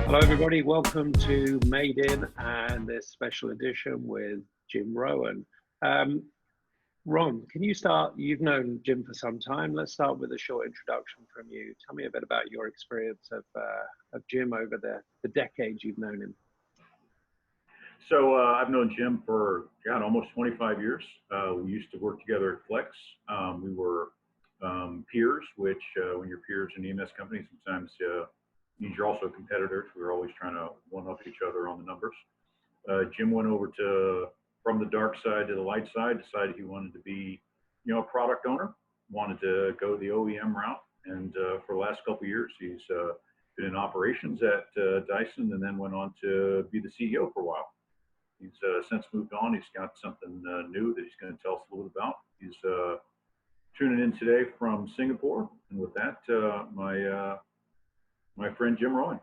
Hello, everybody. Welcome to Made In and this special edition with Jim Rowan. Ron, can you start? You've known Jim for some time. Let's start with a short introduction from you. Tell me a bit about your experience of Jim over the decades you've known him. So I've known Jim for, almost 25 years. We used to work together at Flex. We were peers, which when you're peers in EMS companies, sometimes means you're also competitors. We were always trying to one-up each other on the numbers. Jim went over from the dark side to the light side, decided he wanted to be, a product owner, wanted to go the OEM route. And for the last couple of years, he's been in operations at Dyson and then went on to be the CEO for a while. He's since moved on. He's got something new that he's going to tell us a little bit about. He's tuning in today from Singapore. And with that, my friend Jim Rowan.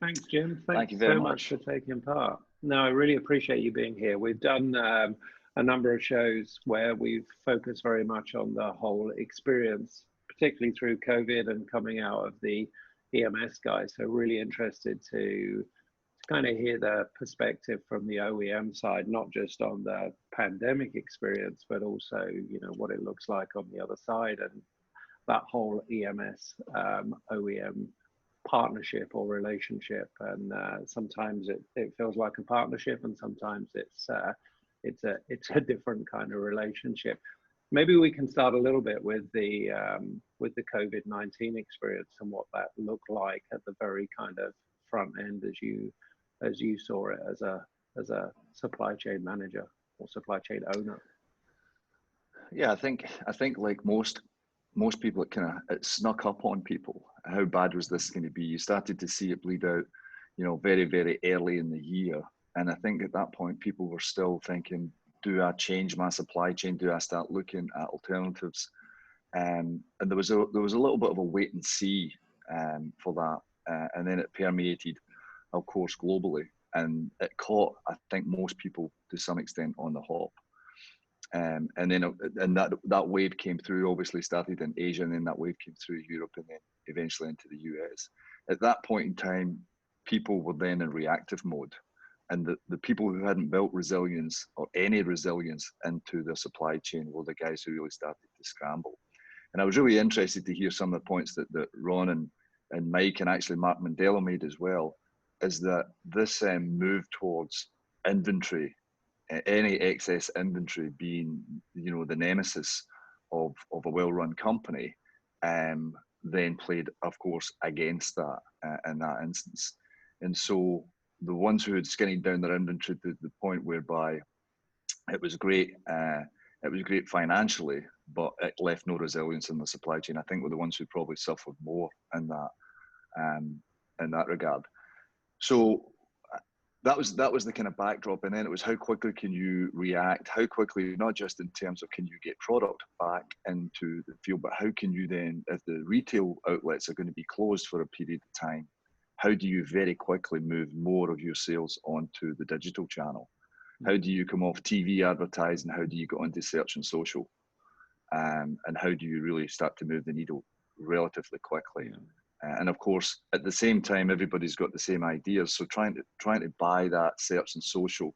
Thanks, Jim. Thank you very so much for taking part. No, I really appreciate you being here. We've done a number of shows where we've focused very much on the whole experience, particularly through COVID and coming out of the EMS guys. So really interested to kind of hear the perspective from the OEM side, not just on the pandemic experience, but also, what it looks like on the other side and that whole EMS OEM partnership or relationship. And sometimes it feels like a partnership, and sometimes it's a different kind of relationship. Maybe we can start a little bit with the COVID-19 experience and what that looked like at the very kind of front end as you saw it as a supply chain manager or supply chain owner. Yeah, I think like most people, it snuck up on people. How bad was this going to be? You started to see it bleed out, very, very early in the year. And I think at that point, people were still thinking, do I change my supply chain? Do I start looking at alternatives? And there was a little bit of a wait and see for that. And then it permeated, of course, globally. And it caught, I think, most people to some extent on the hop. And that wave came through, obviously started in Asia, and then that wave came through Europe and then eventually into the US. At that point in time, people were then in reactive mode. And the people who hadn't built resilience or any resilience into their supply chain were the guys who really started to scramble. And I was really interested to hear some of the points that Ron and Mike and actually Mark Mondello made as well, is that this move towards inventory, any excess inventory being, the nemesis of a well-run company, then played, of course, against that in that instance. And so the ones who had skinnied down their inventory to the point whereby it was great financially, but it left no resilience in the supply chain, I think were the ones who probably suffered more in that regard. So that was the kind of backdrop, and then it was how quickly can you react, how quickly, not just in terms of can you get product back into the field, but how can you then, if the retail outlets are going to be closed for a period of time, how do you very quickly move more of your sales onto the digital channel? How do you come off TV advertising? How do you go onto search and social? And how do you really start to move the needle relatively quickly? And of course, at the same time, everybody's got the same ideas. So trying to buy that search and social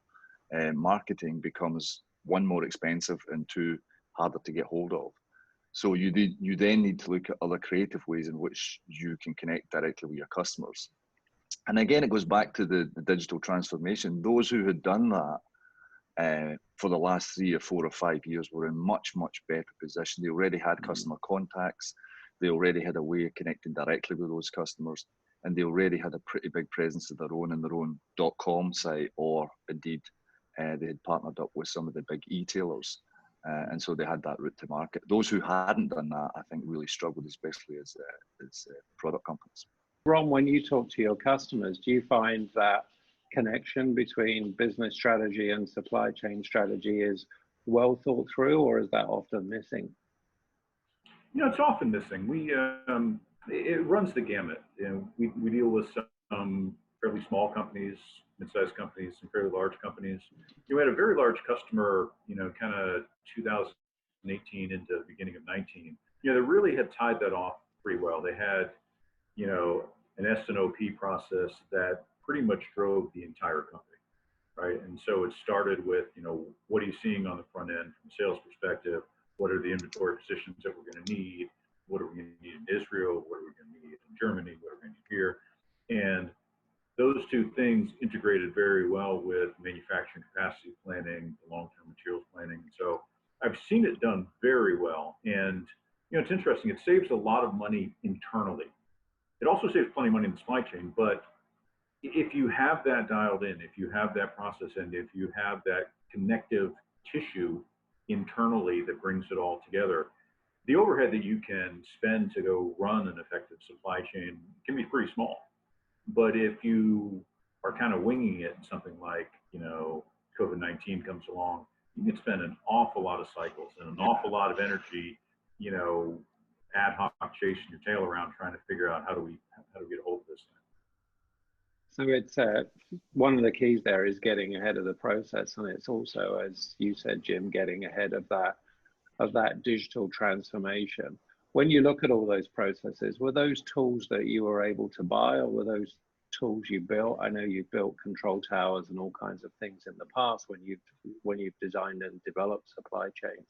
marketing becomes, one, more expensive, and two, harder to get hold of. So you then need to look at other creative ways in which you can connect directly with your customers. And again, it goes back to the digital transformation. Those who had done that for the last 3 or 4 or 5 years were in much, much better position. They already had customer contacts. They already had a way of connecting directly with those customers, and they already had a pretty big presence of their own in their own .com site, or indeed they had partnered up with some of the big e-tailers, and so they had that route to market. Those who hadn't done that, I think, really struggled, especially as product companies. Ron, when you talk to your customers, do you find that connection between business strategy and supply chain strategy is well thought through, or is that often missing? It's often missing. It runs the gamut. We deal with some fairly small companies, mid-sized companies, and fairly large companies. We had a very large customer, kind of 2018 into the beginning of 19. They really had tied that off pretty well. They had, an S&OP process that pretty much drove the entire company, right? And so it started with, what are you seeing on the front end from a sales perspective? What are the inventory positions that we're going to need? What are we going to need in Israel? What are we going to need in Germany? What are we going to need here? And those two things integrated very well with manufacturing capacity planning, long-term materials planning. And so I've seen it done very well. And, it's interesting. It saves a lot of money internally. It also saves plenty of money in the supply chain. But if you have that dialed in, if you have that process, and if you have that connective tissue internally that brings it all together, the overhead that you can spend to go run an effective supply chain can be pretty small. But if you are kind of winging it, something like, COVID-19 comes along, you can spend an awful lot of cycles and an awful lot of energy, ad hoc chasing your tail around trying to figure out how do we get a hold of this thing. So it's one of the keys there is getting ahead of the process, and it's also, as you said, Jim, getting ahead of that digital transformation. When you look at all those processes, were those tools that you were able to buy, or were those tools you built? I know you've built control towers and all kinds of things in the past when you've designed and developed supply chains.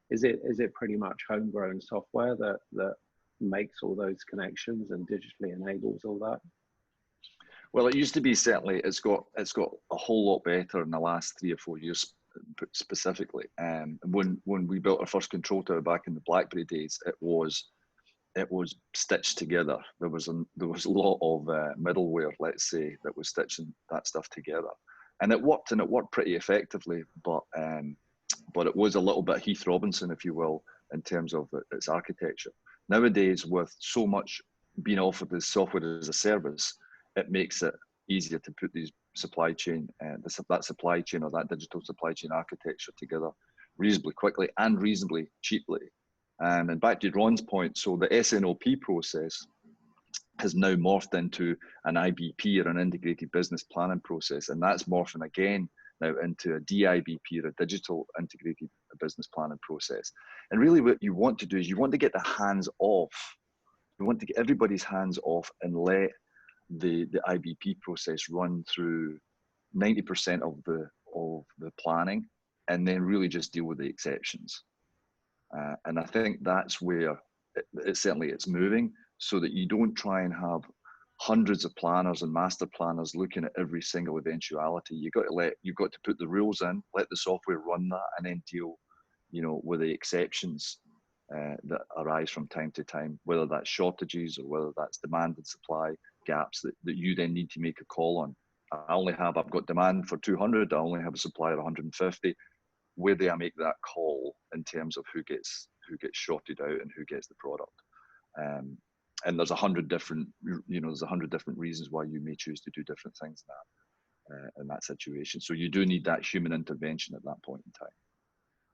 Is it pretty much homegrown software that makes all those connections and digitally enables all that? Well, it used to be, certainly it's got a whole lot better in the last 3 or 4 years specifically. When we built our first control tower back in the Blackberry days, it was stitched together. There was a lot of middleware, let's say, that was stitching that stuff together, and it worked pretty effectively. But it was a little bit Heath Robinson, if you will, in terms of its architecture. Nowadays, with so much being offered as software as a service, it makes it easier to put these supply chain, that supply chain or that digital supply chain architecture together reasonably quickly and reasonably cheaply. And back to Ron's point, so the S&OP process has now morphed into an IBP, or an integrated business planning process, and that's morphing again now into a DIBP, or a digital integrated business planning process. And really what you want to do is you want to get the hands off. You want to get everybody's hands off and let the IBP process run through 90% of the planning, and then really just deal with the exceptions. And I think that's where it's moving, so that you don't try and have hundreds of planners and master planners looking at every single eventuality. You've got to put the rules in, let the software run that, and then deal, with the exceptions that arise from time to time, whether that's shortages or whether that's demand and supply gaps that you then need to make a call on. I've got demand for 200, I only have a supply of 150. Where do I make that call in terms of who gets shorted out and who gets the product? And there's 100 different, there's 100 different reasons why you may choose to do different things in that situation. So you do need that human intervention at that point in time.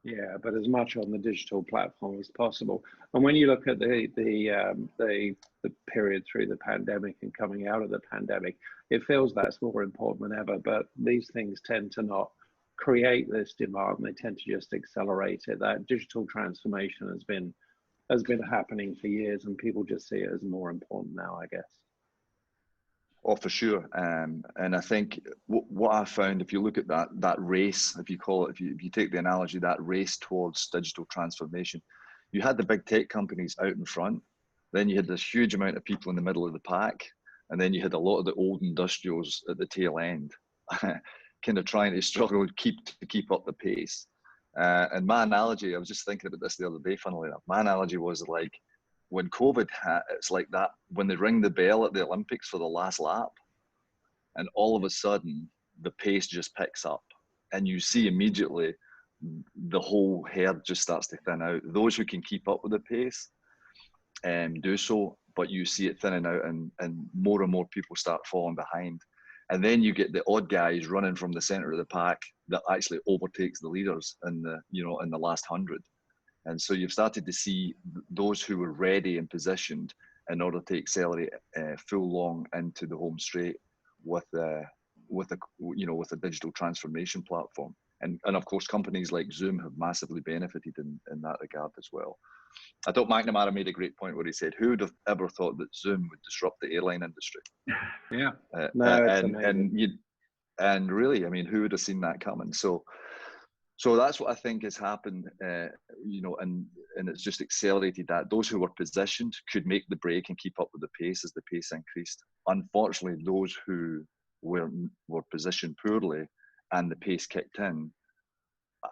Yeah, but as much on the digital platform as possible. And when you look at the period through the pandemic and coming out of the pandemic, it feels that's more important than ever. But these things tend to not create this demand; they tend to just accelerate it. That digital transformation has been happening for years, and people just see it as more important now, I guess. Oh, for sure. And I think what I found, if you look at that race, if you call it, if you take the analogy, that race towards digital transformation, you had the big tech companies out in front, then you had this huge amount of people in the middle of the pack, and then you had a lot of the old industrials at the tail end, kind of trying to struggle to keep up the pace. And my analogy, I was just thinking about this the other day, funnily enough, my analogy was like, when COVID hit, it's like that, when they ring the bell at the Olympics for the last lap, and all of a sudden the pace just picks up, and you see immediately the whole herd just starts to thin out. Those who can keep up with the pace do so, but you see it thinning out, and more and more people start falling behind. And then you get the odd guys running from the center of the pack that actually overtakes the leaders in the last 100. And so you've started to see those who were ready and positioned in order to accelerate full long into the home straight with a digital transformation platform. And of course, companies like Zoom have massively benefited in that regard as well. I thought McNamara made a great point where he said, who would have ever thought that Zoom would disrupt the airline industry? Yeah, no, it's amazing. And really, I mean, who would have seen that coming? So that's what I think has happened, and it's just accelerated that. Those who were positioned could make the break and keep up with the pace as the pace increased. Unfortunately, those who were positioned poorly and the pace kicked in,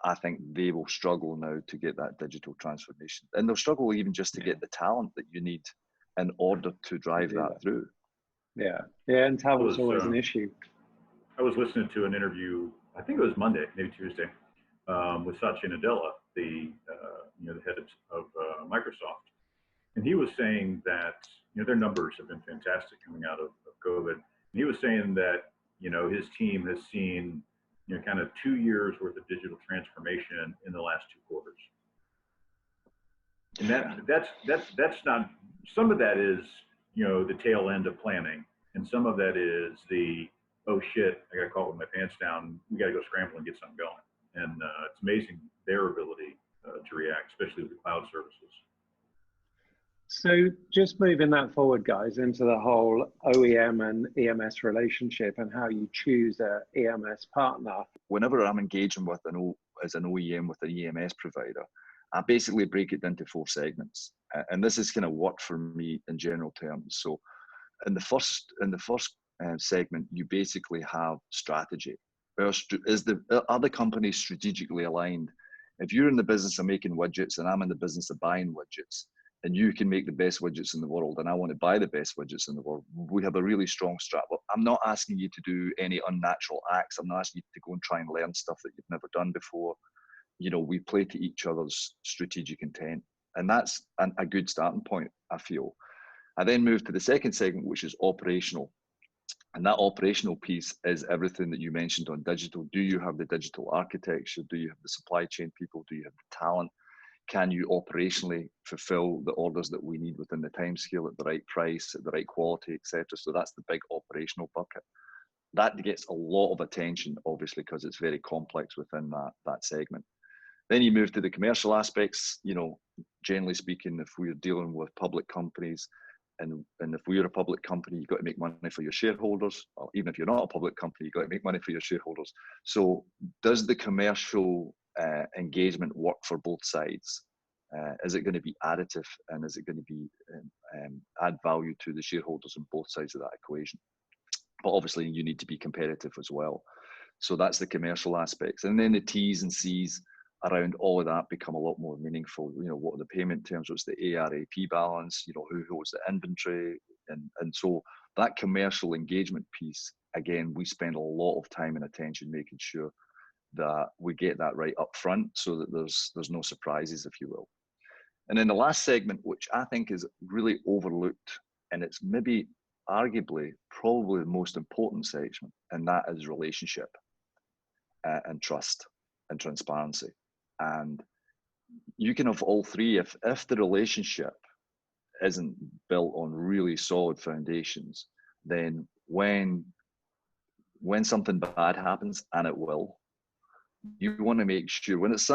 I think they will struggle now to get that digital transformation. And they'll struggle even just to get the talent that you need in order to drive that through. Yeah, and talent's always an issue. I was listening to an interview, I think it was Monday, maybe Tuesday, with Satya Nadella, the head of Microsoft, and he was saying that their numbers have been fantastic coming out of COVID. And he was saying that his team has seen kind of 2 years worth of digital transformation in the last 2 quarters, and that's not. Some of that is the tail end of planning, and some of that is the oh shit, I got to call with my pants down. We got to go scramble and get something going. And it's amazing their ability to react, especially with the cloud services. So just moving that forward, guys, into the whole OEM and EMS relationship and how you choose a EMS partner. Whenever I'm engaging with as an OEM with an EMS provider, I basically break it into 4 segments. And this is kind of worked for me in general terms. So in the first segment, you basically have strategy. Are the companies strategically aligned? If you're in the business of making widgets and I'm in the business of buying widgets, and you can make the best widgets in the world and I want to buy the best widgets in the world, we have a really strong strat. I'm not asking you to do any unnatural acts. I'm not asking you to go and try and learn stuff that you've never done before. We play to each other's strategic intent. And that's a good starting point, I feel. I then move to the second segment, which is operational. And that operational piece is everything that you mentioned on digital. Do you have the digital architecture? Do you have the supply chain people? Do you have the talent? Can you operationally fulfill the orders that we need within the time scale at the right price, at the right quality, etc.? So that's the big operational bucket. That gets a lot of attention, obviously, because it's very complex within that segment. Then you move to the commercial aspects. Generally speaking, if we're dealing with public companies, and if we're a public company, you've got to make money for your shareholders. Or even if you're not a public company, you've got to make money for your shareholders. So does the commercial engagement work for both sides? Is it going to be additive, and is it going to be add value to the shareholders on both sides of that equation? But obviously you need to be competitive as well. So that's the commercial aspects. And then the T's and C's around all of that become a lot more meaningful. What are the payment terms? What's the AR/AP balance? Who holds the inventory? And so that commercial engagement piece, again, we spend a lot of time and attention making sure that we get that right up front, so that there's no surprises, if you will. And then the last segment, which I think is really overlooked, and it's maybe arguably probably the most important section, and that is relationship and trust and transparency. And you can have all three if the relationship isn't built on really solid foundations. Then when something bad happens, and it will, you want to make sure when it's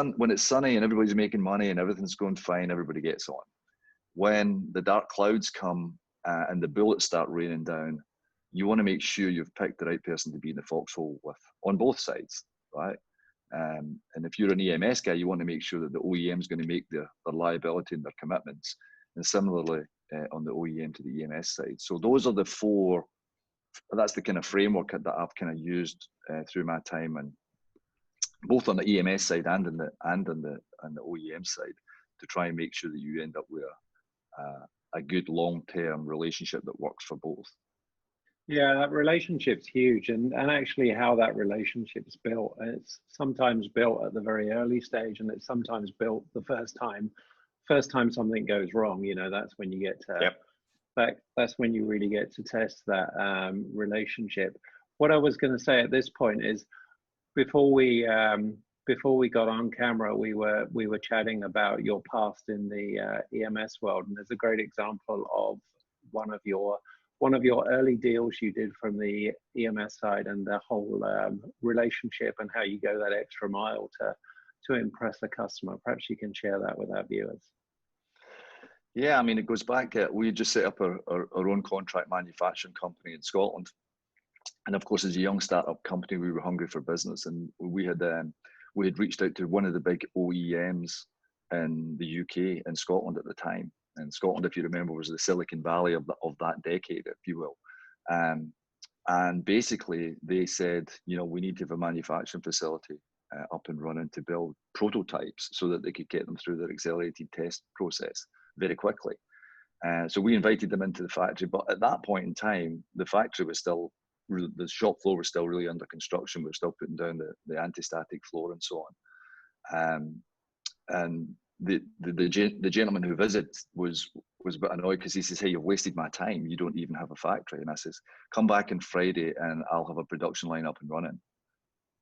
sunny and everybody's making money and everything's going fine, everybody gets on. When the dark clouds come and the bullets start raining down, you want to make sure you've picked the right person to be in the foxhole with on both sides, right? And if you're an EMS guy, you want to make sure that the OEM is going to make their liability and their commitments, and similarly on the OEM to the EMS side. So those are the four. That's the kind of framework that I've kind of used through my time, and both on the EMS side and on the OEM side, to try and make sure that you end up with a good long-term relationship that works for both. Yeah, that relationship's huge, and actually how that relationship's built. It's sometimes built at the very early stage, and it's sometimes built the first time something goes wrong. That's when you get to that's when you really get to test that relationship. What I was going to say at this point is, before we got on camera, we were chatting about your past in the EMS world, and there's a great example of one of your one of your early deals you did from the EMS side, and the whole relationship and how you go that extra mile to impress the customer. Perhaps you can share that with our viewers. Yeah, I mean, it goes back. We just set up our own contract manufacturing company in Scotland, and of course, as a young startup company, we were hungry for business, and we had reached out to one of the big OEMs in the UK and Scotland at the time. And Scotland, if you remember, was the Silicon Valley of that decade, if you will. And basically, they said, we need to have a manufacturing facility up and running to build prototypes so that they could get them through their accelerated test process very quickly. So we invited them into the factory, but at that point in time, the factory was still, the shop floor was still really under construction. We were still putting down the anti-static floor and so on. And the gentleman who visited was a bit annoyed because he says, "Hey, you've wasted my time. You don't even have a factory." And I says, "Come back on Friday and I'll have a production line up and running."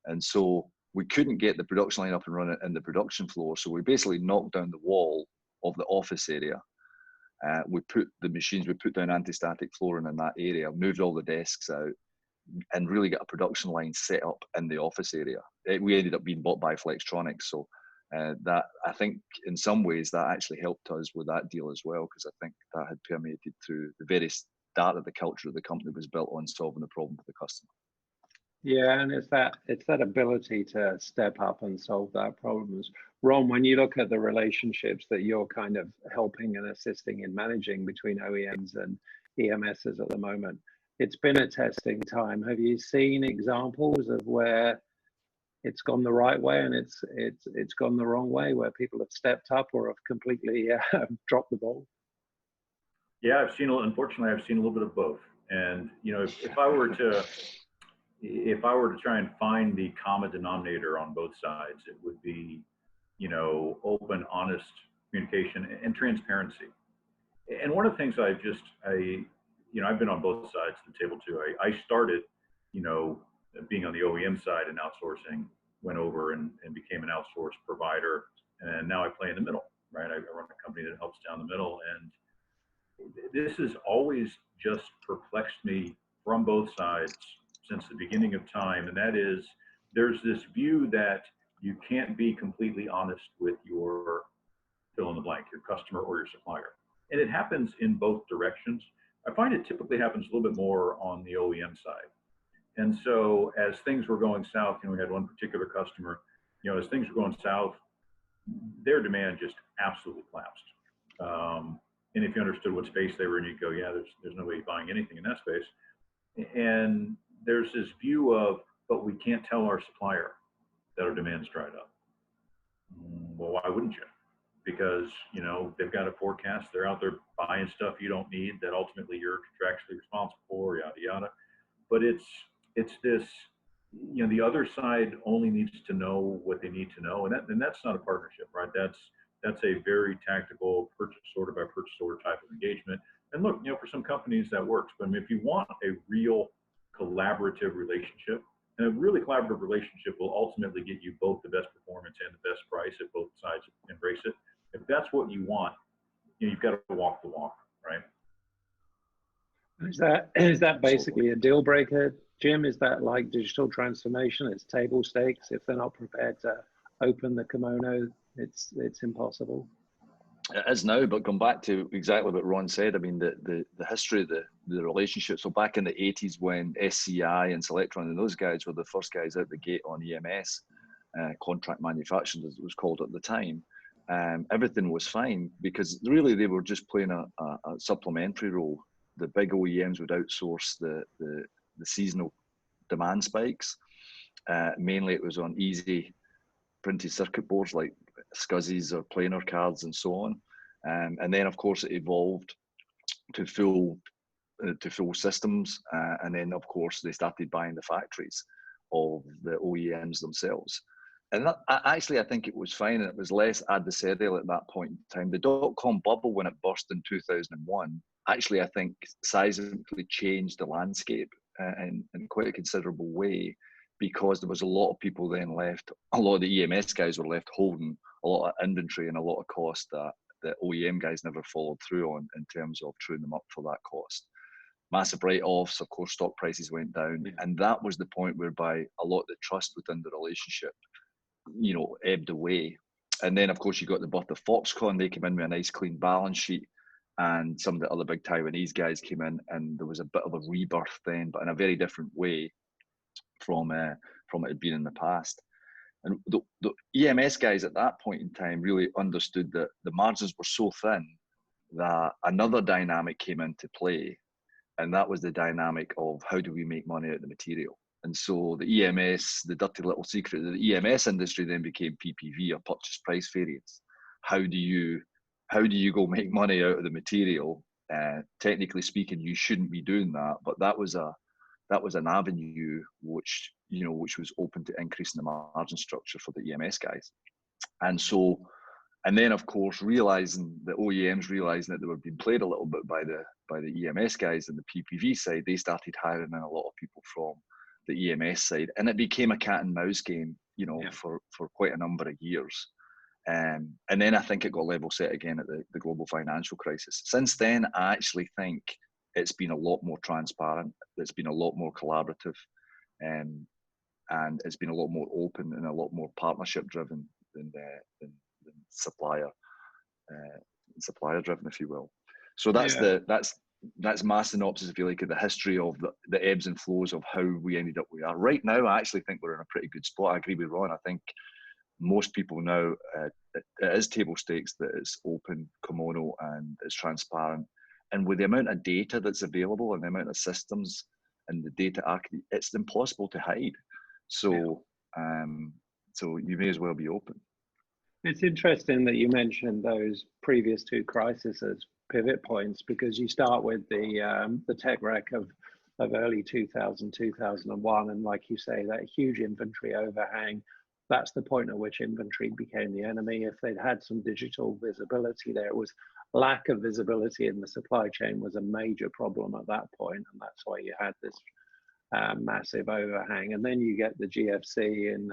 And so we couldn't get the production line up and running in the production floor. So we basically knocked down the wall of the office area. We put the machines, we put down anti-static flooring in that area, moved all the desks out, and really got a production line set up in the office area. We ended up being bought by Flextronics. So that, I think in some ways that actually helped us with that deal as well, because I think that had permeated through the very start of the culture of the company was built on solving the problem for the customer. Yeah, and it's that ability to step up and solve that problems. Ron, when you look at the relationships that you're kind of helping and assisting in managing between OEMs and EMSs at the moment, it's been a testing time. Have you seen examples of where it's gone the right way and it's gone the wrong way, where people have stepped up or have completely dropped the ball? Yeah, unfortunately, I've seen a little bit of both. And if I were to try and find the common denominator on both sides, it would be, open, honest communication and transparency. And one of the things I've been on both sides of the table too. I started, being on the OEM side and outsourcing, went over and became an outsourced provider. And now I play in the middle, right? I run a company that helps down the middle. And this has always just perplexed me from both sides since the beginning of time. And that is, there's this view that you can't be completely honest with your fill in the blank, your customer or your supplier. And it happens in both directions. I find it typically happens a little bit more on the OEM side. And so as things were going south, we had one particular customer, as things were going south, their demand just absolutely collapsed. And if you understood what space they were in, you'd go, yeah, there's nobody buying anything in that space. And there's this view of, but we can't tell our supplier that our demand's dried up. Well, why wouldn't you? Because, they've got a forecast. They're out there buying stuff you don't need that ultimately you're contractually responsible for, yada, yada. But it's this, the other side only needs to know what they need to know. And that's not a partnership, right? That's a very tactical purchase order by purchase order type of engagement. And look, for some companies that works, but if you want a real collaborative relationship, and a really collaborative relationship will ultimately get you both the best performance and the best price if both sides embrace it. If that's what you want, you've got to walk the walk, right? Is that basically a deal breaker, Jim? Is that like digital transformation? It's table stakes. If they're not prepared to open the kimono, it's impossible. It is now, but come back to exactly what Ron said. I mean, the history of the relationship. So back in the 80s when SCI and Selectron and those guys were the first guys out the gate on EMS, contract manufacturing as it was called at the time, everything was fine because really they were just playing a supplementary role. The big OEMs would outsource the seasonal demand spikes. Mainly it was on easy printed circuit boards like SCSIs or planar cards and so on. And then of course it evolved to full systems. And then of course they started buying the factories of the OEMs themselves. And that, actually, I think it was fine, and it was less adversarial at that point in time. The dot-com bubble, when it burst in 2001, actually, I think, seismically changed the landscape in quite a considerable way, because there was a lot of people then left, a lot of the EMS guys were left holding a lot of inventory and a lot of cost that the OEM guys never followed through on in terms of truing them up for that cost. massive write-offs, of course, stock prices went down. Yeah. And that was the point whereby a lot of the trust within the relationship, you know, ebbed away. And then, of course, you got the birth of Foxconn. They came in with a nice clean balance sheet. And some of the other big Taiwanese guys came in, and there was a bit of a rebirth then, but in a very different way from it had been in the past. And the EMS guys at that point in time really understood that the margins were so thin that another dynamic came into play, and that was the dynamic of how do we make money out of the material. And so the EMS, the dirty little secret, the EMS industry then became PPV, or purchase price variance. How do you go make money out of the material? Technically speaking, you shouldn't be doing that, but that was an avenue which was open to increasing the margin structure for the EMS guys. And then of course realizing the OEMs realizing that they were being played a little bit by the EMS guys and the PPV side, they started hiring in a lot of people from the EMS side, and it became a cat and mouse game, you know, for quite a number of years. And then I think it got level set again at the global financial crisis. Since then, I actually think it's been a lot more transparent. It's been a lot more collaborative, and it's been a lot more open and a lot more partnership driven than supplier driven, if you will. So that's my synopsis, if you like, of the history of the ebbs and flows of how we ended up where we are. Right now, I actually think we're in a pretty good spot. I agree with Ron. I think most people now, it is table stakes that it's open, kimono, and it's transparent. And with the amount of data that's available and the amount of systems and the data architecture, it's impossible to hide. So, so you may as well be open. It's interesting that you mentioned those previous two crises as pivot points, because you start with the tech wreck of early 2000, 2001, and like you say, that huge inventory overhang. That's the point at which inventory became the enemy. If they'd had some digital visibility there, it was lack of visibility in the supply chain was a major problem at that point, and that's why you had this massive overhang. And then you get the GFC in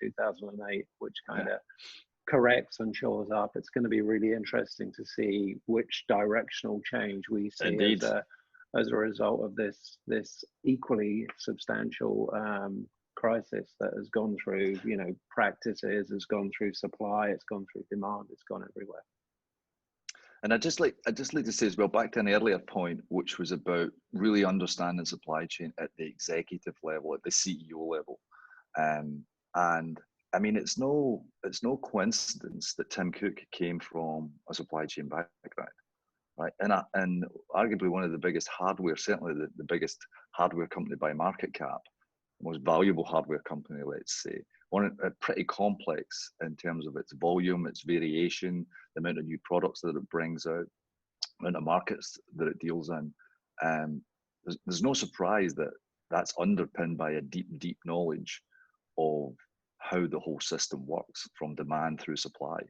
2008, which kind of corrects and shores up. It's going to be really interesting to see which directional change we see as a result of this equally substantial crisis that has gone through, you know, practices, has gone through supply, it's gone through demand, it's gone everywhere. And I'd just like to say as well, back to an earlier point, which was about really understanding supply chain at the executive level, at the CEO level. And I mean, it's no coincidence that Tim Cook came from a supply chain background, right? And arguably one of the biggest hardware, certainly the biggest hardware company by market cap, most valuable hardware company, let's say, one pretty complex in terms of its volume, its variation, the amount of new products that it brings out, the amount of markets that it deals in. There's no surprise that that's underpinned by a deep knowledge of how the whole system works from demand through supply.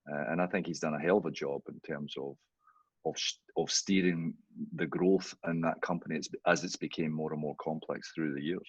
And I think he's done a hell of a job in terms of steering the growth in that company as it's became more and more complex through the years.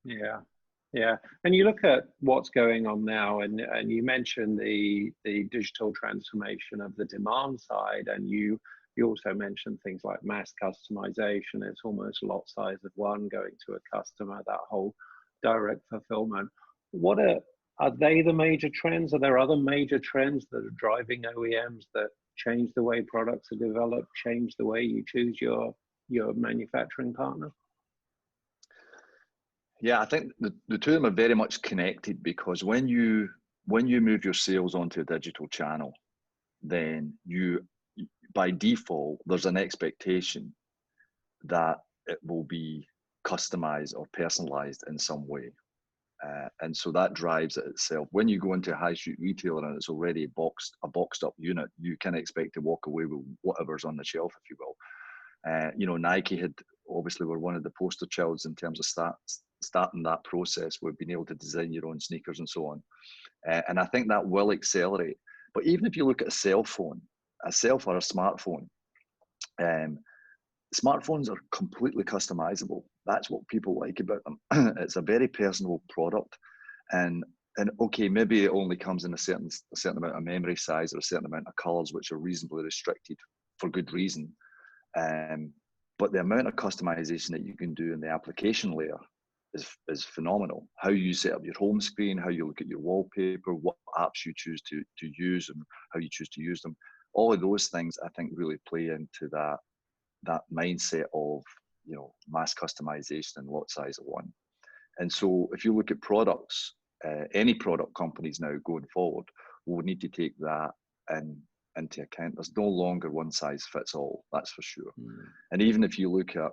Yeah. And you look at what's going on now, and you mentioned the digital transformation of the demand side, and you also mentioned things like mass customization. It's almost lot size of one going to a customer, that whole direct fulfillment. What are they the major trends? Are there other major trends that are driving OEMs that change the way products are developed, change the way you choose your manufacturing partner? Yeah, I think the two of them are very much connected, because when you move your sales onto a digital channel, then by default, there's an expectation that it will be customized or personalized in some way. And so that drives it itself. When you go into a high street retailer and it's already a boxed up unit, you can expect to walk away with whatever's on the shelf, if you will. You know, Nike obviously were one of the poster children in terms of starting that process with being able to design your own sneakers and so on. And I think that will accelerate. But even if you look at a cell phone or a smartphone, smartphones are completely customizable. That's what people like about them. It's a very personal product, and okay, maybe it only comes in a certain amount of memory size or a certain amount of colors, which are reasonably restricted for good reason. but the amount of customization that you can do in the application layer is phenomenal. How you set up your home screen, how you look at your wallpaper, what apps you choose to use, and how you choose to use them. All of those things, I think, really play into that mindset of, you know, mass customization and lot size of one. And so if you look at products, any product companies now going forward will need to take that into account. There's no longer one size fits all, that's for sure. And even if you look at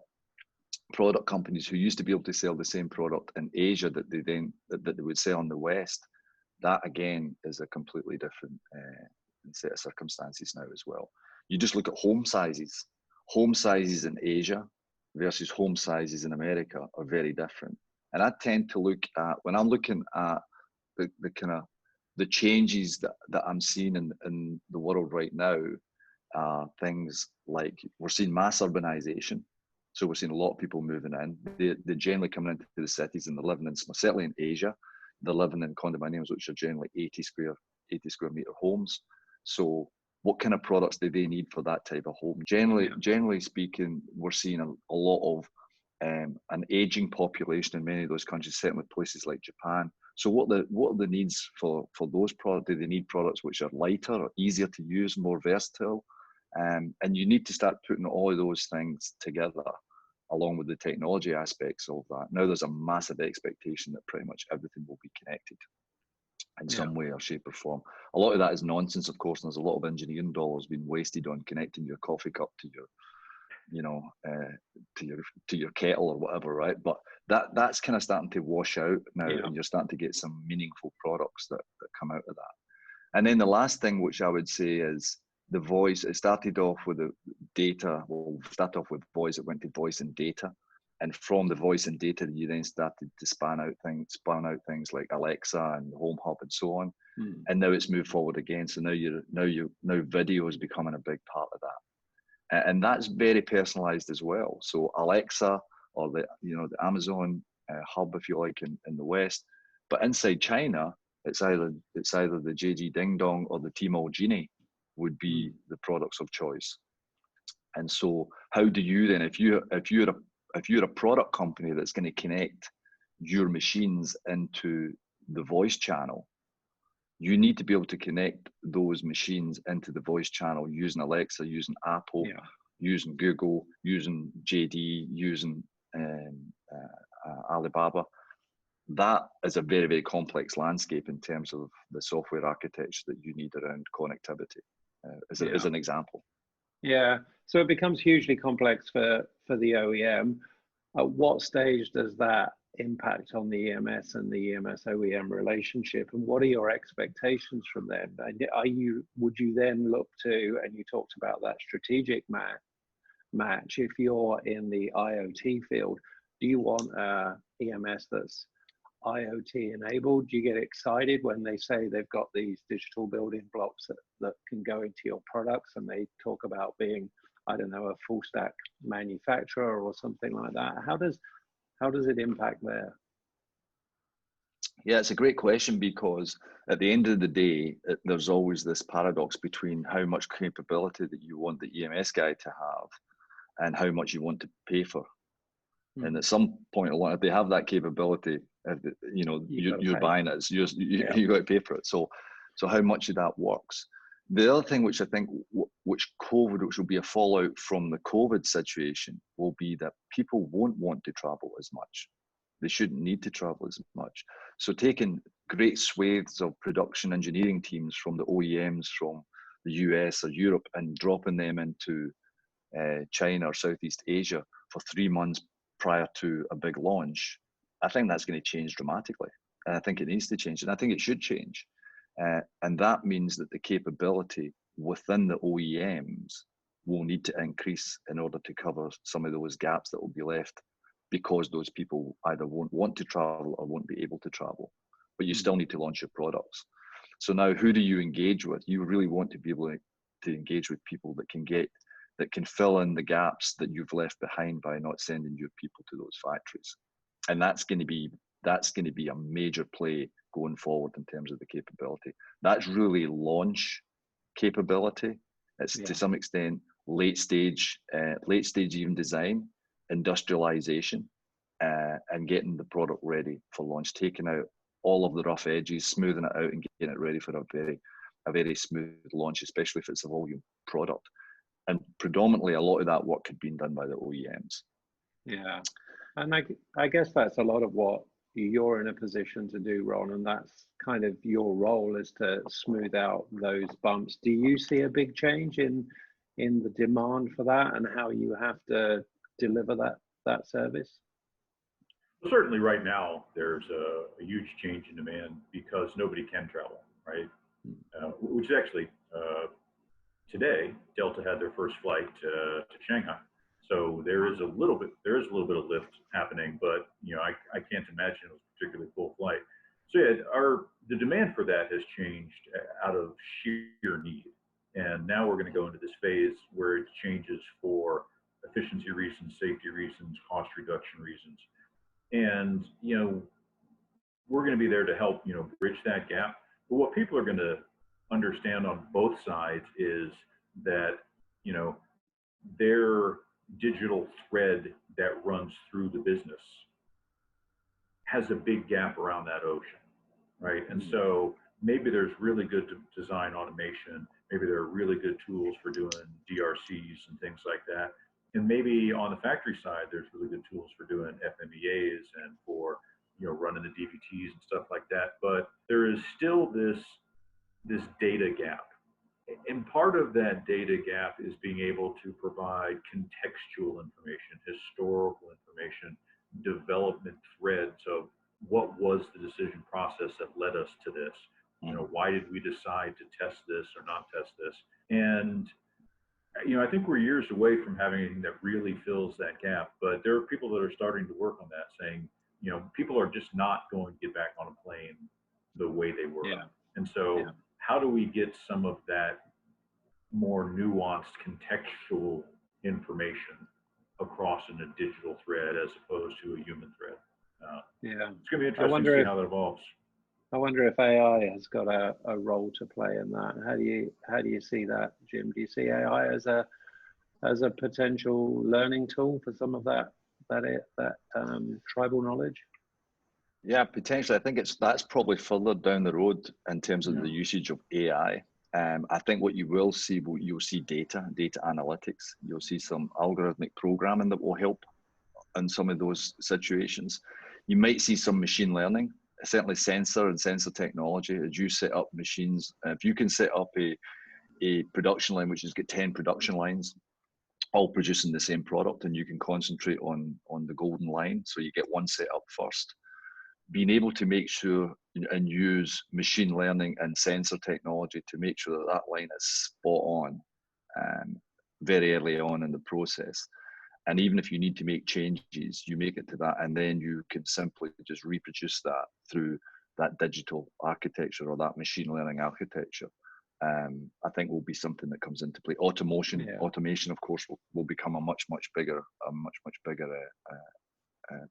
product companies who used to be able to sell the same product in Asia that they would sell in the West, that again is a completely different set of circumstances now as well. You just look at home sizes. Home sizes in Asia versus home sizes in America are very different. And I tend to look at, when I'm looking at the changes that I'm seeing in the world right now, things like we're seeing mass urbanization. So we're seeing a lot of people moving in. They're generally coming into the cities and they're living in, certainly in Asia, they're living in condominiums, which are generally 80 square meter homes. So what kind of products do they need for that type of home? Generally speaking, we're seeing a lot of an aging population in many of those countries, certainly places like Japan. So what are the needs for those products? Do they need products which are lighter or easier to use, more versatile? And you need to start putting all of those things together along with the technology aspects of that. Now there's a massive expectation that pretty much everything will be connected in some way or shape or form. A lot of that is nonsense, of course, and there's a lot of engineering dollars being wasted on connecting your coffee cup to your, you know, to your kettle or whatever, right? But that's kind of starting to wash out now, and you're starting to get some meaningful products that come out of that. And then the last thing which I would say is the voice. It started off with the data. Well, start off with voice. It went to voice and data, and from the voice and data, you then started to spun out things like Alexa and Home Hub and so on. And now it's moved forward again. So now video is becoming a big part of that, and that's very personalized as well. So Alexa, or the Amazon hub, if you like, in the West, but inside China, it's either the JG Ding Dong or the Tmall Genie would be the products of choice. And so how do you then, if you're a product company that's going to connect your machines into the voice channel, you need to be able to connect those machines into the voice channel using Alexa, using Apple, using Google, using JD, using Alibaba. That is a very, very complex landscape in terms of the software architecture that you need around connectivity, as an example. Yeah, so it becomes hugely complex for the OEM. At what stage does that impact on the EMS and the EMS OEM relationship, and what are your expectations from them? Would you then look to, and you talked about that strategic match, if you're in the IoT field, do you want EMS that's IoT enabled? Do you get excited when they say they've got these digital building blocks that can go into your products, and they talk about being, I don't know, a full stack manufacturer or something like that? How does it impact there? Yeah, it's a great question, because at the end of the day, there's always this paradox between how much capability that you want the EMS guy to have and how much you want to pay for. And at some point along, if they have that capability, you're buying it. So you got to pay for it. So how much of that works? The other thing which I think, which will be a fallout from the COVID situation, will be that people won't want to travel as much. They shouldn't need to travel as much. So taking great swathes of production engineering teams from the OEMs from the US or Europe and dropping them into China or Southeast Asia for 3 months prior to a big launch, I think that's going to change dramatically. And I think it needs to change, and I think it should change. And that means that the capability within the OEMs will need to increase in order to cover some of those gaps that will be left, because those people either won't want to travel or won't be able to travel. But you still need to launch your products. So now, who do you engage with? You really want to be able to engage with people that can fill in the gaps that you've left behind by not sending your people to those factories. And that's going to be a major play going forward in terms of the capability. That's really launch capability. It's to some extent late stage even design, industrialization, and getting the product ready for launch, taking out all of the rough edges, smoothing it out, and getting it ready for a very smooth launch, especially if it's a volume product. And predominantly, a lot of that work had been done by the OEMs. Yeah, and I guess that's a lot of what you're in a position to do, Ron, and that's kind of your role, is to smooth out those bumps. Do you see a big change in the demand for that and how you have to deliver that service? Well, certainly right now there's a huge change in demand because nobody can travel, right? Which is actually today Delta had their first flight to Shanghai. So there is a little bit of lift happening, but I can't imagine it was a particularly full flight. So yeah, the demand for that has changed out of sheer need, and now we're going to go into this phase where it changes for efficiency reasons, safety reasons, cost reduction reasons, and we're going to be there to help bridge that gap. But what people are going to understand on both sides is that their digital thread that runs through the business has a big gap around that ocean, right? And so maybe there's really good design automation, maybe there are really good tools for doing DRCs and things like that, and maybe on the factory side there's really good tools for doing FMEAs and for running the DVTs and stuff like that. But there is still this data gap. And part of that data gap is being able to provide contextual information, historical information, development threads of what was the decision process that led us to this. Why did we decide to test this or not test this? And I think we're years away from having anything that really fills that gap. But there are people that are starting to work on that, saying, people are just not going to get back on a plane the way they were. Yeah. And so how do we get some of that more nuanced contextual information across in a digital thread as opposed to a human thread? It's going to be interesting to see how that evolves. I wonder if AI has got a role to play in that. How do you see that, Jim? Do you see AI as a potential learning tool for some of that tribal knowledge? Yeah, potentially. I think that's probably further down the road in terms of the usage of AI. I think what you will see, you'll see data analytics. You'll see some algorithmic programming that will help in some of those situations. You might see some machine learning, certainly sensor technology. As you set up machines, if you can set up a production line which has got 10 production lines all producing the same product, and you can concentrate on the golden line, so you get one set up first. Being able to make sure and use machine learning and sensor technology to make sure that line is spot on very early on in the process. And even if you need to make changes, you make it to that, and then you can simply just reproduce that through that digital architecture or that machine learning architecture. I think will be something that comes into play. Automation, of course, will become a much bigger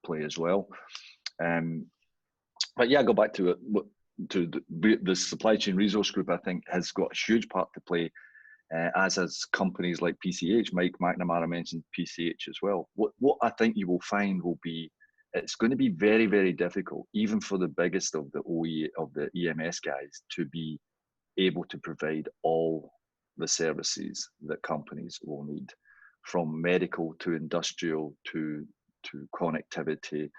play as well. But yeah, go back to the supply chain resource group. I think has got a huge part to play, as companies like PCH. Mike McNamara mentioned PCH as well. What I think you will find will be, it's going to be very, very difficult, even for the biggest of the EMS guys, to be able to provide all the services that companies will need, from medical to industrial to connectivity,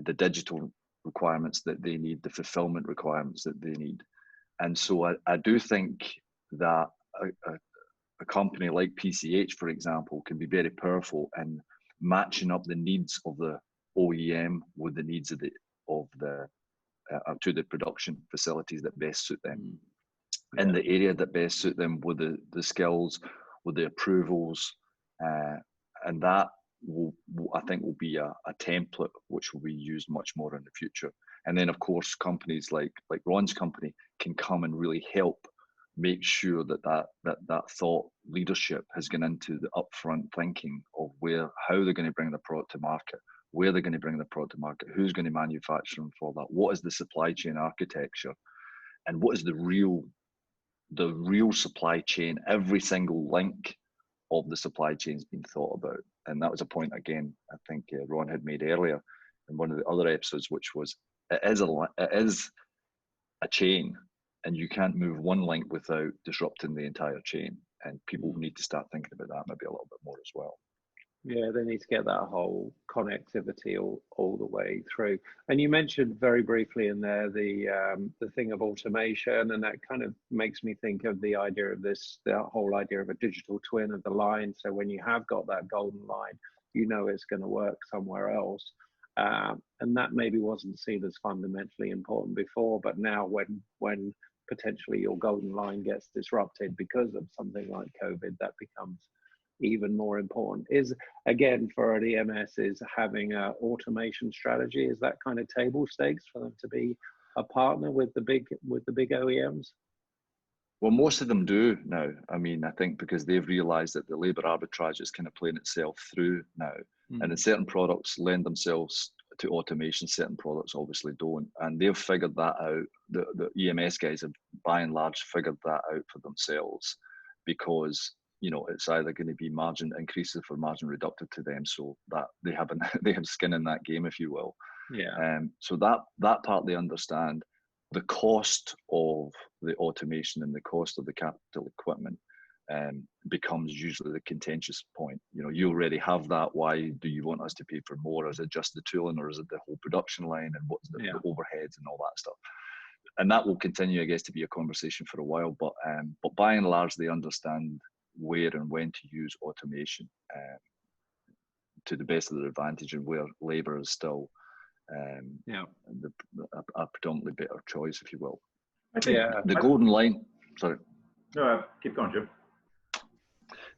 the digital requirements that they need, the fulfillment requirements that they need. And so I do think that a company like PCH, for example, can be very powerful in matching up the needs of the OEM with the needs of to the production facilities that best suit them, in the area that best suit them, with the skills, with the approvals, and that I think will be a template which will be used much more in the future. And then of course companies like Ron's company can come and really help make sure that thought leadership has gone into the upfront thinking of how they're going to bring the product to market, where they're going to bring the product to market, who's going to manufacture them for that, what is the supply chain architecture, and what is the real supply chain, every single link of the supply chain's been thought about. And that was a point, again, I think Ron had made earlier in one of the other episodes, which was it is a chain, and you can't move one link without disrupting the entire chain. And people need to start thinking about that maybe a little bit more as well. Yeah, they need to get that whole connectivity all the way through. And you mentioned very briefly in there the thing of automation, and that kind of makes me think of the idea of that whole idea of a digital twin of the line. So when you have got that golden line, you know it's going to work somewhere else. And that maybe wasn't seen as fundamentally important before, but now when potentially your golden line gets disrupted because of something like COVID, that becomes even more important. Is again for the EMS is having a automation strategy. Is that kind of table stakes for them to be a partner with the big OEMs? Well, most of them do now. I mean, I think because they've realized that the labor arbitrage is kind of playing itself through now. And in certain products lend themselves to automation, certain products obviously don't. And they've figured that out. The EMS guys have by and large figured that out for themselves, because it's either going to be margin increases or margin reductive to them, so that they have skin in that game, if you will. Yeah. So that part they understand. The cost of the automation and the cost of the capital equipment becomes usually the contentious point. You already have that. Why do you want us to pay for more? Is it just the tooling, or is it the whole production line, and what's the overheads and all that stuff? And that will continue, I guess, to be a conversation for a while. But by and large, they understand where and when to use automation to the best of their advantage, and where labor is still a predominantly better choice, if you will. I think the golden line. Sorry. No, keep going, Jim.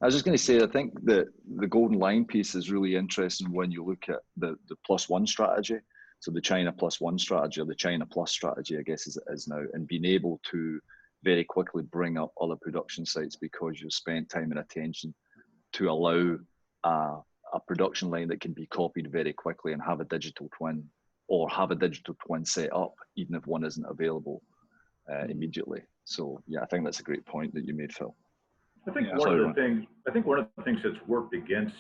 I was just going to say, I think that the golden line piece is really interesting when you look at the +1 strategy. So the China +1 strategy, or the China Plus strategy, I guess, as it is now, and being able to very quickly bring up other production sites because you've spent time and attention to allow a production line that can be copied very quickly and have a digital twin, or have a digital twin set up, even if one isn't available immediately. So yeah, I think that's a great point that you made, Phil. I think one of the things that's worked against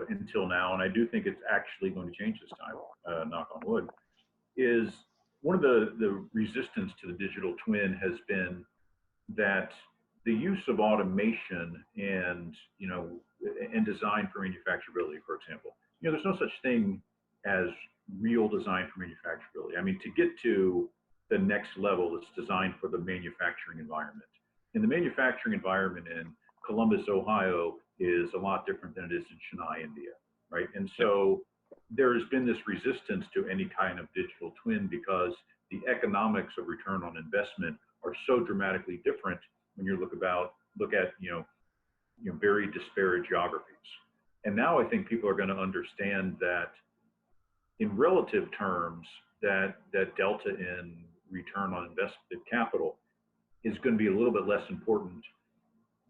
until now, and I do think it's actually going to change this time, knock on wood, is one of the resistance to the digital twin has been that the use of automation and design for manufacturability, for example. There's no such thing as real design for manufacturability. I mean, to get to the next level, it's designed for the manufacturing environment. And the manufacturing environment in Columbus, Ohio, is a lot different than it is in Chennai, India, right? And so there has been this resistance to any kind of digital twin because the economics of return on investment are so dramatically different when you look at very disparate geographies. And now I think people are going to understand that in relative terms, that delta in return on invested capital is going to be a little bit less important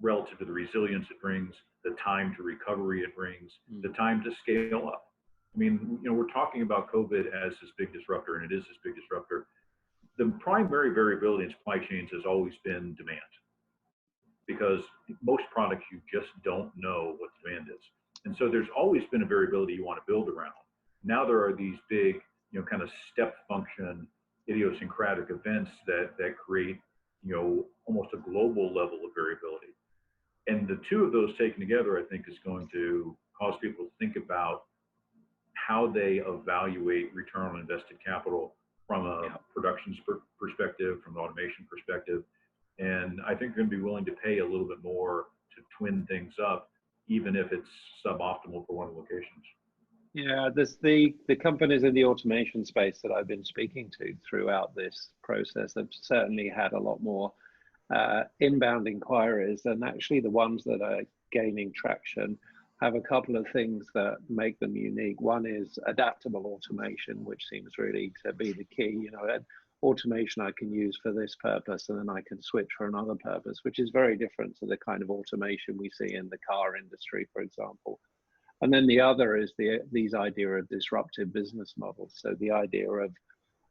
relative to the resilience it brings, the time to recovery it brings, the time to scale up. I mean, we're talking about COVID as this big disruptor, and it is this big disruptor. The primary variability in supply chains has always been demand, because most products you just don't know what demand is. And so there's always been a variability you want to build around. Now there are these big, kind of step function, idiosyncratic events that create, almost a global level of variability. And the two of those taken together, I think, is going to cause people to think about how they evaluate return on invested capital from a production perspective, from an automation perspective. And I think they're going to be willing to pay a little bit more to twin things up, even if it's suboptimal for one of the locations. Yeah, there's the companies in the automation space that I've been speaking to throughout this process have certainly had a lot more inbound inquiries, and actually the ones that are gaining traction have a couple of things that make them unique. One is adaptable automation, which seems really to be the key. Automation I can use for this purpose, and then I can switch for another purpose, which is very different to the kind of automation we see in the car industry, for example. And then the other is these idea of disruptive business models. So the idea of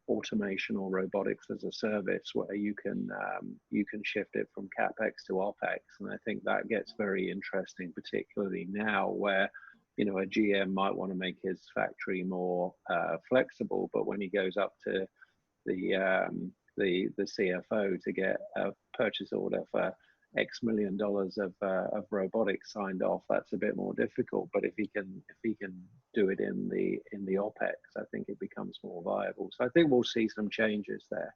automation or robotics as a service, where you can shift it from capex to opex, and I think that gets very interesting, particularly now where a GM might want to make his factory more flexible, but when he goes up to the CFO to get a purchase order for X million dollars of robotics signed off, that's a bit more difficult. But if he can do it in the OPEX, I think it becomes more viable. So I think we'll see some changes there.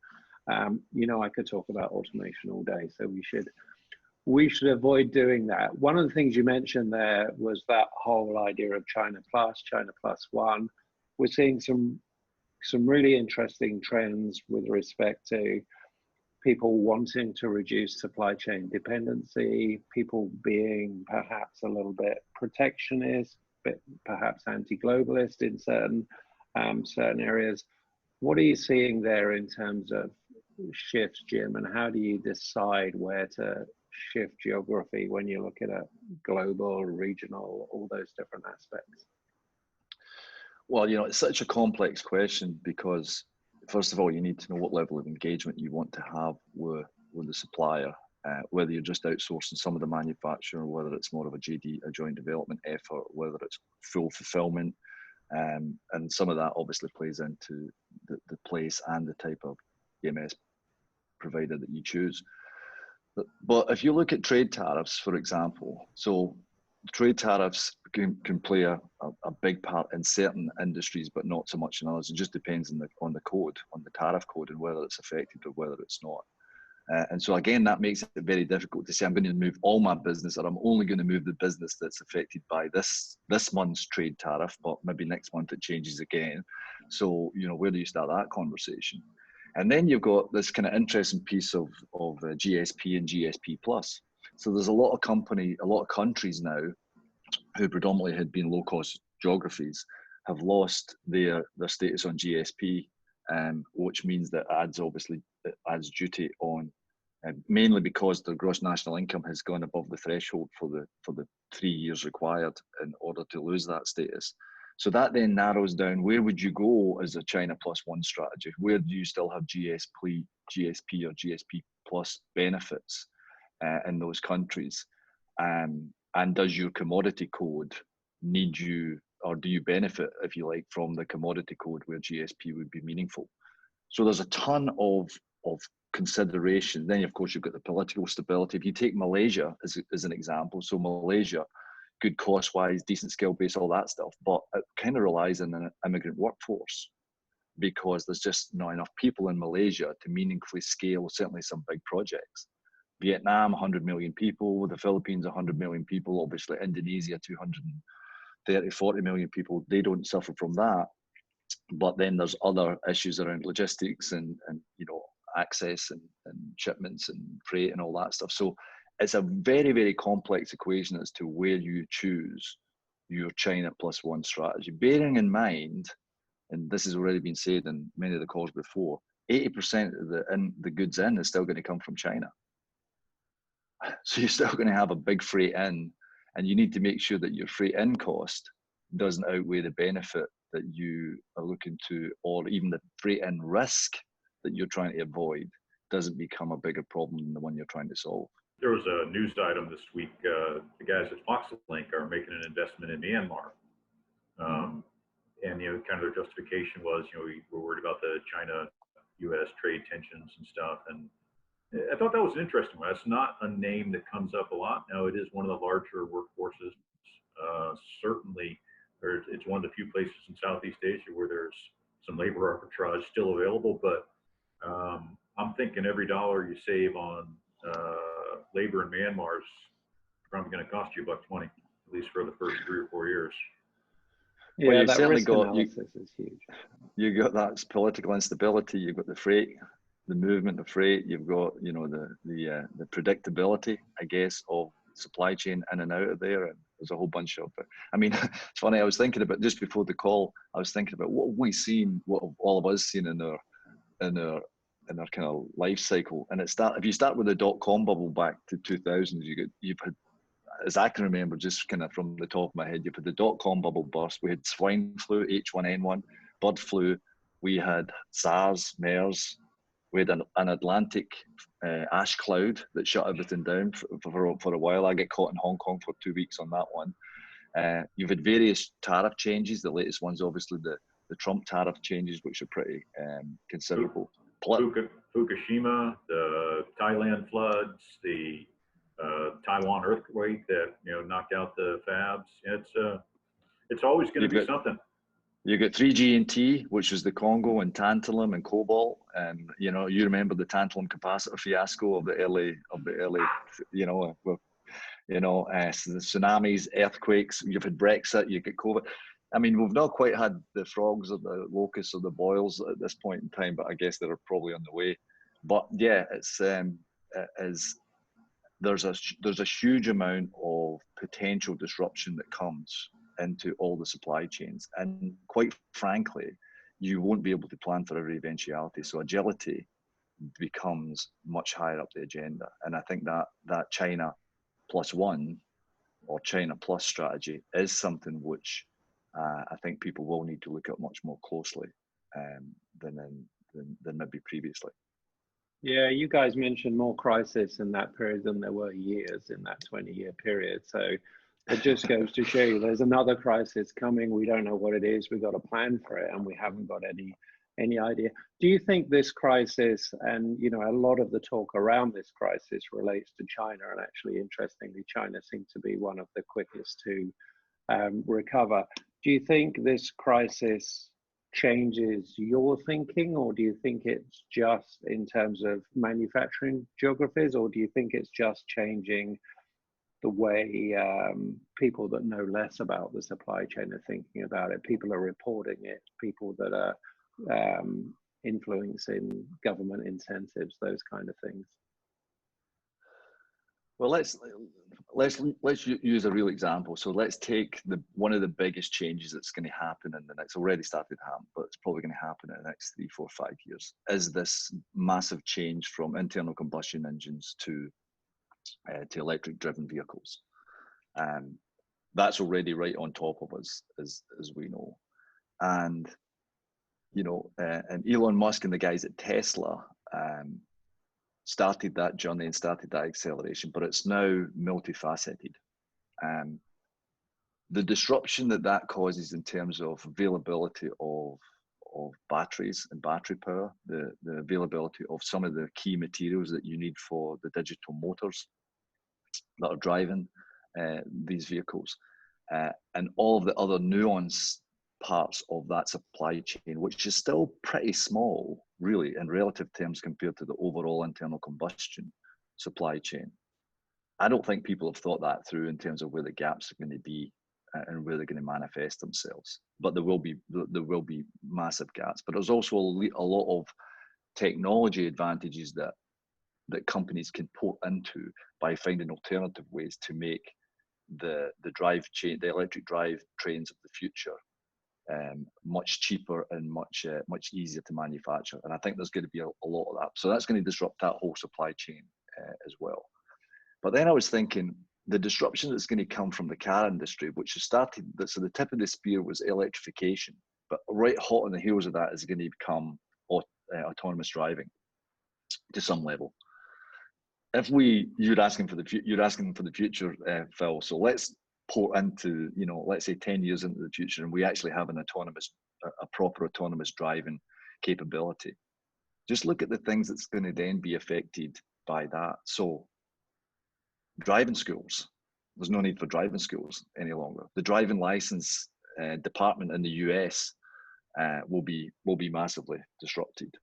I could talk about automation all day, so we should avoid doing that. One of the things you mentioned there was that whole idea of China plus one. We're seeing some really interesting trends with respect to people wanting to reduce supply chain dependency, people being perhaps a little bit protectionist, but perhaps anti-globalist in certain areas. What are you seeing there in terms of shifts, Jim, and how do you decide where to shift geography when you look at a global, regional, all those different aspects? Well, it's such a complex question because, first of all, you need to know what level of engagement you want to have with the supplier, whether you're just outsourcing some of the manufacturing, or whether it's more of a JD, a joint development effort, whether it's full fulfillment. And some of that obviously plays into the place and the type of EMS provider that you choose. But if you look at trade tariffs, for example, so trade tariffs can play a big part in certain industries, but not so much in others. It just depends on the code, on the tariff code, and whether it's affected or whether it's not. And so again, that makes it very difficult to say I'm going to move all my business, or I'm only going to move the business that's affected by this month's trade tariff, but maybe next month it changes again. So where do you start that conversation? And then you've got this kind of interesting piece of GSP and GSP plus. So there's a lot of countries now who predominantly had been low-cost geographies have lost their status on GSP, which means that it adds duty on, mainly because their gross national income has gone above the threshold for the 3 years required in order to lose that status. So that then narrows down where would you go as a China plus one strategy? Where do you still have GSP or GSP plus benefits in those countries? And does your commodity code need you, or do you benefit, if you like, from the commodity code where GSP would be meaningful? So there's a ton of consideration. Then, of course, you've got the political stability. If you take Malaysia as an example, so Malaysia, good cost-wise, decent skill base, all that stuff, but it kind of relies on an immigrant workforce because there's just not enough people in Malaysia to meaningfully scale certainly some big projects. Vietnam, 100 million people, the Philippines, 100 million people, obviously Indonesia, 230, 40 million people, they don't suffer from that. But then there's other issues around logistics and access and shipments and freight and all that stuff. So it's a very, very complex equation as to where you choose your China plus one strategy, bearing in mind, and this has already been said in many of the calls before, 80% of the goods in is still going to come from China. So you're still going to have a big freight in, and you need to make sure that your freight in cost doesn't outweigh the benefit that you are looking to, or even the freight in risk that you're trying to avoid doesn't become a bigger problem than the one you're trying to solve. There was a news item this week. The guys at Foxlink are making an investment in Myanmar. And, kind of their justification was, we're worried about the China-U.S. trade tensions and stuff. And I thought that was an interesting one. That's not a name that comes up a lot. Now, it is one of the larger workforces. Certainly, it's one of the few places in Southeast Asia where there's some labor arbitrage still available. But I'm thinking every dollar you save on labor in Myanmar is probably going to cost you $1.20, at least for the first 3 or 4 years. Yeah, well, that risk analysis is huge. You got that political instability. You've got the freight, the movement of freight. You've got the predictability, I guess, of supply chain in and out of there. And there's a whole bunch of it. I mean, it's funny. I was thinking about just before the call. I was thinking about what have we seen, what have all of us seen in our kind of life cycle. And if you start with the .com bubble back to 2000, you've had, as I can remember, just kind of from the top of my head, you've had the .com bubble burst. We had swine flu, H1N1, bird flu, We had SARS, MERS. We had an Atlantic ash cloud that shut everything down for a while. I get caught in Hong Kong for 2 weeks on that one. You've had various tariff changes. The latest one's obviously the Trump tariff changes, which are pretty considerable. Fukushima, the Thailand floods, the Taiwan earthquake that knocked out the fabs. It's always going to be something. You got 3G&T, which was the Congo, and tantalum and cobalt, and you remember the tantalum capacitor fiasco of the early the tsunamis, earthquakes. You've had Brexit, you get COVID. I mean, we've not quite had the frogs or the locusts or the boils at this point in time, but I guess they're probably on the way. But yeah, there's a huge amount of potential disruption that comes into all the supply chains, and quite frankly, you won't be able to plan for every eventuality. So agility becomes much higher up the agenda, and I think that China plus one or China plus strategy is something which I think people will need to look at much more closely than maybe previously. Yeah, you guys mentioned more crisis in that period than there were years in that 20-year period. So it just goes to show you there's another crisis coming. We don't know what it is. We've got to plan for it, and we haven't got any idea. Do you think this crisis, and a lot of the talk around this crisis relates to China, and actually, interestingly, China seems to be one of the quickest to recover. Do you think this crisis changes your thinking, or do you think it's just in terms of manufacturing geographies, or do you think it's just changing the way people that know less about the supply chain are thinking about it? People are reporting it, people that are influencing government incentives, those kind of things. Well, let's use a real example. So let's take one of the biggest changes that's going to happen in the next, already started to happen, but it's probably going to happen in the next 3, 4, 5 years, is this massive change from internal combustion engines to electric driven vehicles. That's already right on top of us, as we know. And and Elon Musk and the guys at Tesla started that journey and started that acceleration, but it's now multifaceted. The disruption that causes in terms of availability of batteries and battery power, the availability of some of the key materials that you need for the digital motors that are driving these vehicles, and all of the other nuanced parts of that supply chain, which is still pretty small, really, in relative terms compared to the overall internal combustion supply chain. I don't think people have thought that through in terms of where the gaps are going to be and where they're going to manifest themselves. But there will be massive gaps. But there's also a lot of technology advantages that companies can port into by finding alternative ways to make the electric drive trains of the future much cheaper and much easier to manufacture. And I think there's going to be a lot of that. So that's going to disrupt that whole supply chain as well. But then I was thinking the disruption that's going to come from the car industry, which has started, so the tip of the spear was electrification, but right hot on the heels of that is going to become autonomous driving to some level. If you're asking for the future, Phil. So let's port into, let's say 10 years into the future, and we actually have a proper autonomous driving capability. Just look at the things that's going to then be affected by that. So driving schools, there's no need for driving schools any longer. The driving license department in the US will be massively disrupted.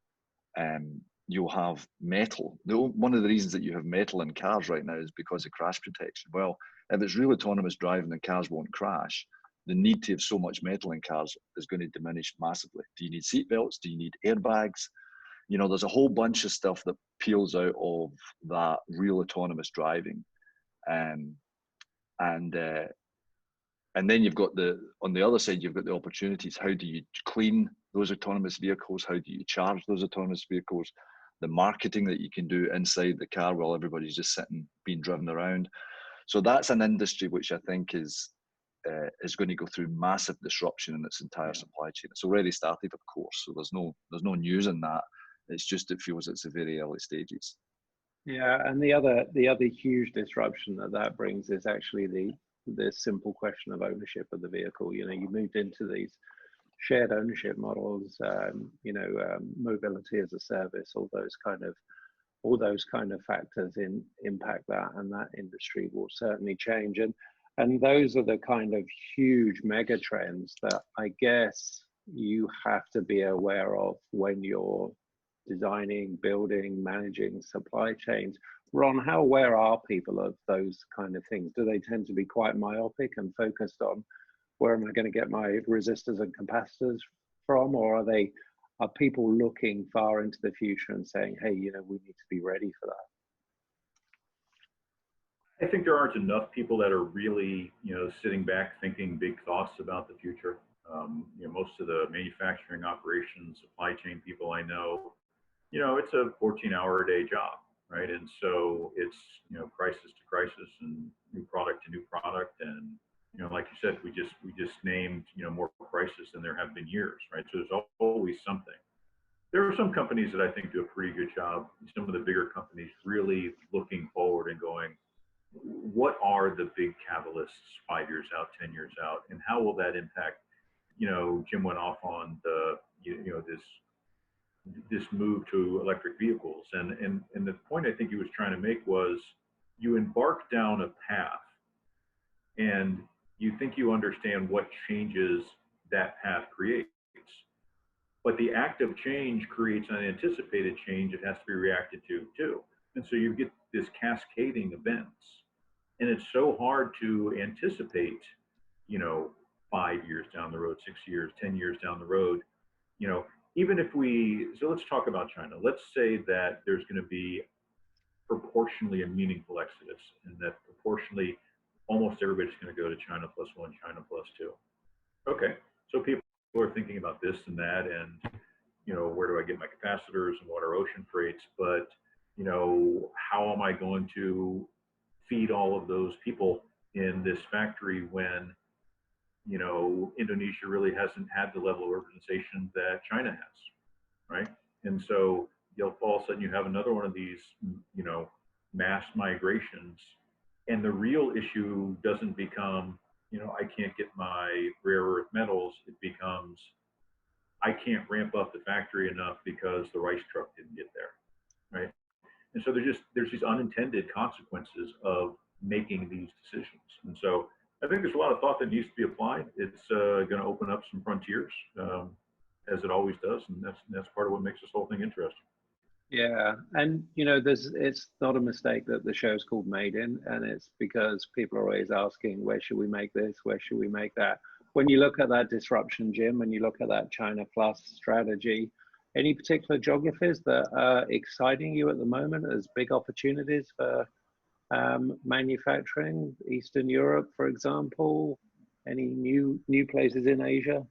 You'll have metal. One of the reasons that you have metal in cars right now is because of crash protection. Well, if it's real autonomous driving and cars won't crash, the need to have so much metal in cars is going to diminish massively. Do you need seatbelts? Do you need airbags? There's a whole bunch of stuff that peels out of that real autonomous driving. And then you've got on the other side, you've got the opportunities. How do you clean those autonomous vehicles? How do you charge those autonomous vehicles? The marketing that you can do inside the car while everybody's just sitting, being driven around. So that's an industry which I think is is going to go through massive disruption in its entire supply chain. It's already started, of course, so there's no news in that. It's just it feels it's the very early stages. Yeah, and the other huge disruption that brings is actually the simple question of ownership of the vehicle. You know, you moved into these shared ownership models, mobility as a service, all those kind of factors impact that, and that industry will certainly change. And those are the kind of huge mega trends that I guess you have to be aware of when you're designing, building, managing supply chains. Ron, how aware are people of those kind of things? Do they tend to be quite myopic and focused on where am I going to get my resistors and capacitors from, or are people looking far into the future and saying, hey, you know, we need to be ready for that? I think there aren't enough people that are really, sitting back thinking big thoughts about the future. Most of the manufacturing operations, supply chain people I know, it's a 14-hour-a-day job, right? And so it's, crisis to crisis and new product to new product. And, like you said, we just named, more crisis than there have been years, right? So there's always something. There are some companies that I think do a pretty good job. Some of the bigger companies really looking forward and going, what are the big catalysts 5 years out, 10 years out, and how will that impact? Jim went off on this move to electric vehicles, and the point I think he was trying to make was, you embark down a path, and you think you understand what changes that path creates, but the act of change creates unanticipated change. It has to be reacted to too, and so you get this cascading events. And it's so hard to anticipate, 5 years down the road, 6 years, 10 years down the road, even if so let's talk about China. Let's say that there's going to be proportionally a meaningful exodus, and that proportionally almost everybody's going to go to China plus one, China plus two. Okay, so people are thinking about this and that, and, where do I get my capacitors and what are ocean freights? But, how am I going to feed all of those people in this factory when, Indonesia really hasn't had the level of urbanization that China has, right? And so all of a sudden you have another one of these, mass migrations, and the real issue doesn't become, I can't get my rare earth metals. It becomes, I can't ramp up the factory enough because the rice truck didn't get there, right? And so there's these unintended consequences of making these decisions. And so I think there's a lot of thought that needs to be applied. It's going to open up some frontiers, as it always does, and that's part of what makes this whole thing interesting. Yeah, and it's not a mistake that the show's called Made In, and it's because people are always asking, where should we make this? Where should we make that? When you look at that disruption, Jim, and you look at that China Plus strategy, any particular geographies that are exciting you at the moment as big opportunities for manufacturing? Eastern Europe, for example, any new places in Asia?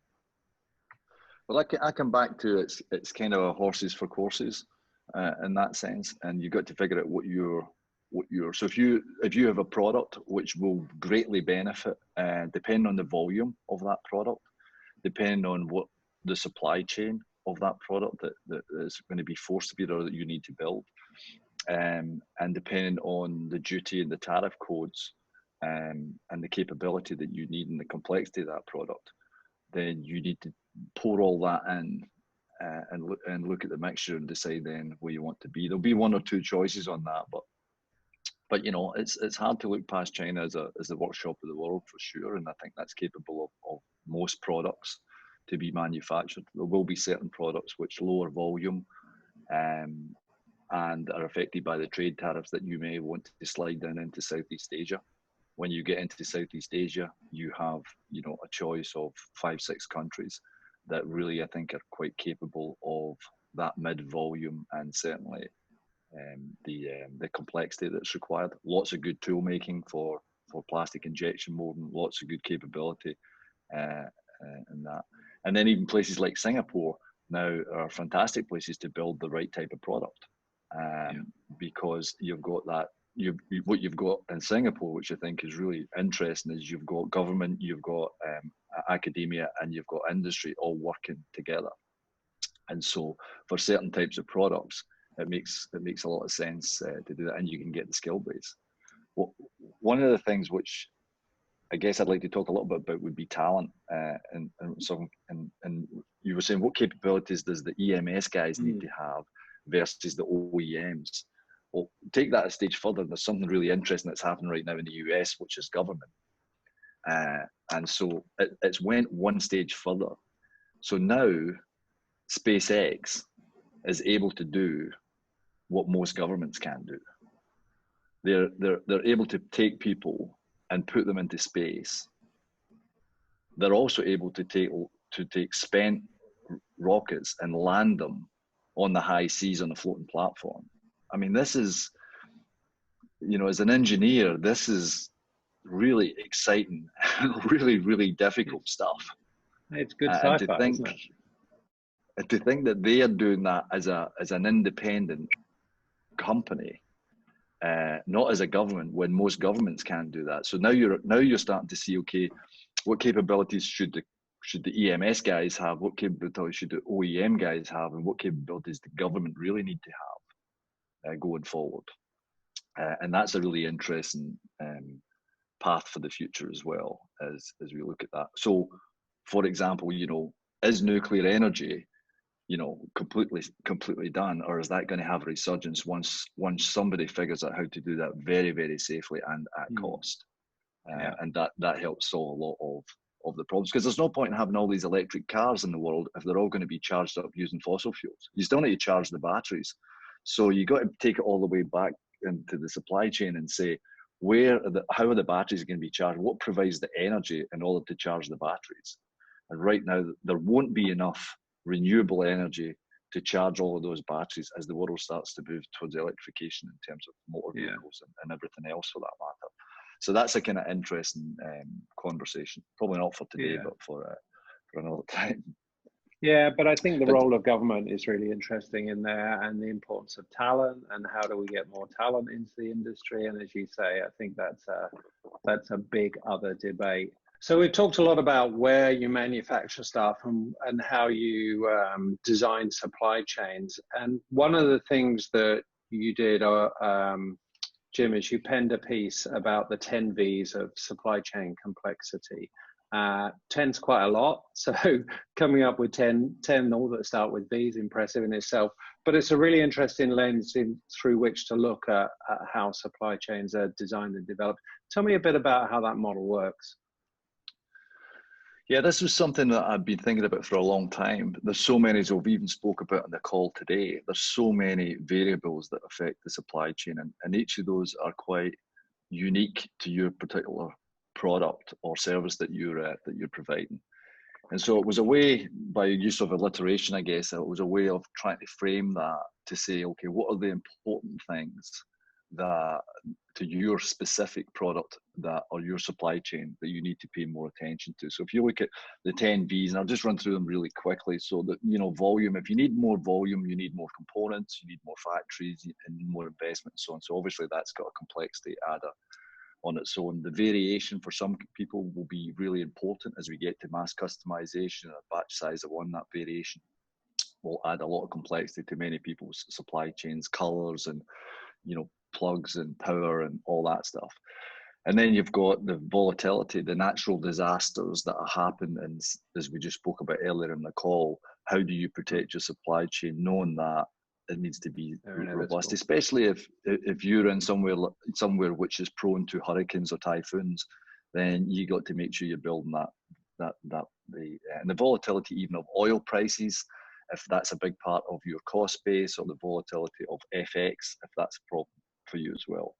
Well, I come back to it's kind of a horses for courses in that sense, and you've got to figure out what your so if you have a product which will greatly benefit, depending on the volume of that product, depending on what the supply chain of that product that is going to be forced to be there, that you need to build, and depending on the duty and the tariff codes, and the capability that you need and the complexity of that product, then you need to pour all that in, and look at the mixture and decide then where you want to be. There'll be one or two choices on that, but it's hard to look past China as the workshop of the world for sure, and I think that's capable of most products to be manufactured. There will be certain products which lower volume, and are affected by the trade tariffs that you may want to slide down into Southeast Asia. When you get into Southeast Asia, you have a choice of 5-6 countries that really, I think, are quite capable of that mid-volume, and certainly the complexity that's required. Lots of good tool making for plastic injection molding, lots of good capability in that. And then even places like Singapore now are fantastic places to build the right type of product, because you've got that what you've got in Singapore, which I think is really interesting, is you've got government, you've got academia, and you've got industry all working together. And so for certain types of products, it makes a lot of sense to do that, and you can get the skill base. Well, one of the things which I guess I'd like to talk a little bit about would be talent. And you were saying, what capabilities does the EMS guys need to have versus the OEMs? Well, take that a stage further. There's something really interesting that's happening right now in the US, which is government. And so it's went one stage further. So now SpaceX is able to do what most governments can't do. They're able to take people and put them into space. They're also able to take spent rockets and land them on the high seas on a floating platform. I mean, this is, as an engineer, this is really exciting, really, really difficult stuff. It's good sci-fi, isn't it? To think that they are doing that as an independent company, not as a government, when most governments can't do that. So now you're starting to see, okay, what capabilities should the EMS guys have? What capabilities should the OEM guys have? And what capabilities the government really need to have going forward? And that's a really interesting path for the future as well, as we look at that. So, for example, is nuclear energy, completely done, or is that going to have a resurgence once somebody figures out how to do that very, very safely and at cost? And that helps solve a lot of the problems, because there's no point in having all these electric cars in the world if they're all going to be charged up using fossil fuels. You still need to charge the batteries. So you got to take it all the way back into the supply chain and say, how are the batteries going to be charged? What provides the energy in order to charge the batteries? And right now, there won't be enough renewable energy to charge all of those batteries as the world starts to move towards electrification in terms of motor vehicles and everything else for that matter. So that's a kind of interesting conversation. Probably not for today, but for another time. Yeah, but I think the role of government is really interesting in there, and the importance of talent, and how do we get more talent into the industry. And as you say, I think that's a big other debate. So we've talked a lot about where you manufacture stuff and how you design supply chains. And one of the things that you did, Jim, is you penned a piece about the 10 V's of supply chain complexity. 10's quite a lot, so coming up with 10 all that start with V is impressive in itself, but it's a really interesting lens through which to look at how supply chains are designed and developed. Tell me a bit about how that model works. Yeah, this was something that I've been thinking about for a long time. There's so many, as we've even spoke about on the call today, there's so many variables that affect the supply chain, and each of those are quite unique to your particular product or service that you're providing. And so it was a way, by use of alliteration, I guess, it was a way of trying to frame that to say, okay, what are the important things that to your specific product or your supply chain that you need to pay more attention to. So if you look at the 10 V's, and I'll just run through them really quickly, so that, volume, if you need more volume, you need more components, you need more factories, and more investment, and so on. So obviously that's got a complexity adder on its own. The variation for some people will be really important as we get to mass customization. A batch size of one, that variation will add a lot of complexity to many people's supply chains, colors and, plugs and power and all that stuff. And then you've got the volatility, the natural disasters that happen. And as we just spoke about earlier in the call, how do you protect your supply chain, knowing that it needs to be robust, especially if you're in somewhere which is prone to hurricanes or typhoons, then you got to make sure you're building and the volatility even of oil prices, if that's a big part of your cost base, or the volatility of FX, if that's a problem for you as well.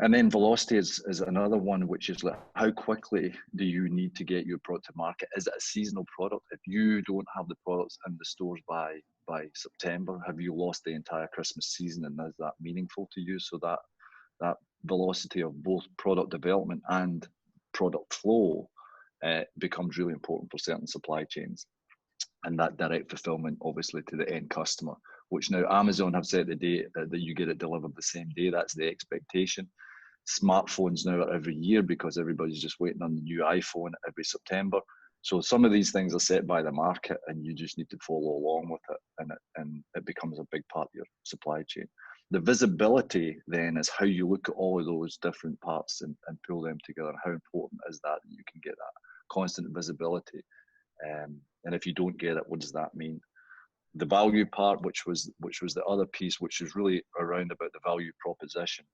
And then velocity is another one, which is like, how quickly do you need to get your product to market? Is it a seasonal product? If you don't have the products in the stores by September, have you lost the entire Christmas season, and is that meaningful to you? So that velocity of both product development and product flow becomes really important for certain supply chains. And that direct fulfillment, obviously, to the end customer which now Amazon have set the date that you get it delivered the same day. That's the expectation. Smartphones now are every year because everybody's just waiting on the new iPhone every September. So some of these things are set by the market, and you just need to follow along with it, and it becomes a big part of your supply chain. The visibility then is how you look at all of those different parts and pull them together. How important is that you can get that constant visibility? And if you don't get it, what does that mean? The value part, which was the other piece, which is really around about the value proposition.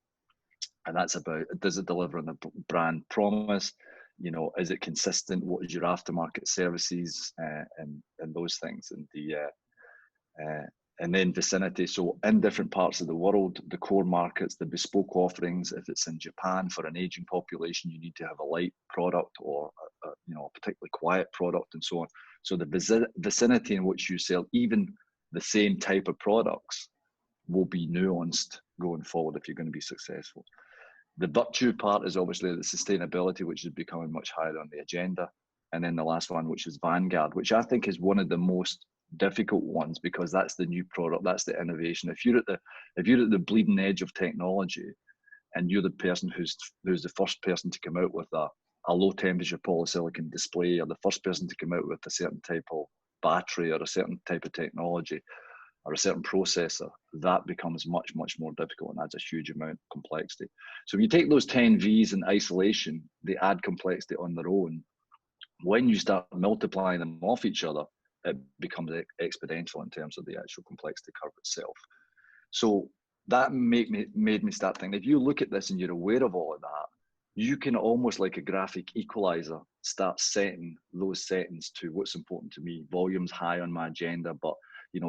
And that's about, does it deliver on the brand promise? You know, is it consistent? What is your aftermarket services and those things? And then vicinity. So in different parts of the world, the core markets, the bespoke offerings, if it's in Japan for an aging population, you need to have a light product or a particularly quiet product and so on. So the vicinity in which you sell even the same type of products will be nuanced going forward if you're going to be successful. The virtue part is obviously the sustainability, which is becoming much higher on the agenda. And then the last one, which is Vanguard, which I think is one of the most difficult ones, because that's the new product, that's the innovation. If you're at the bleeding edge of technology, and you're the person who's the first person to come out with a low temperature polysilicon display, or the first person to come out with a certain type of battery or a certain type of technology or a certain processor, that becomes much, much more difficult and adds a huge amount of complexity. So if you take those 10 V's in isolation, they add complexity on their own. When you start multiplying them off each other, it becomes exponential in terms of the actual complexity curve itself. So that made me start thinking, if you look at this and you're aware of all of that, you can almost like a graphic equalizer start setting those settings to what's important to me. Volume's high on my agenda, but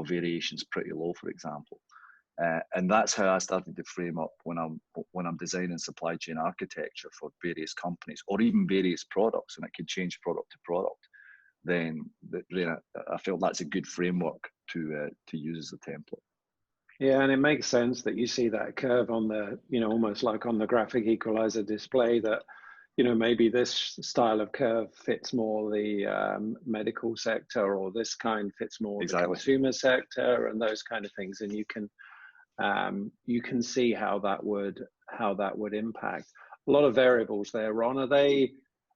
variation's pretty low, for example. And that's how I started to frame up when I'm designing supply chain architecture for various companies or even various products, and it can change product to product. Then I felt that's a good framework to use as a template. Yeah, and it makes sense that you see that curve on the, almost like on the graphic equalizer display, that, maybe this style of curve fits more the medical sector, or this kind fits more the consumer sector, and those kind of things. And you can see how that would impact. A lot of variables there, Ron.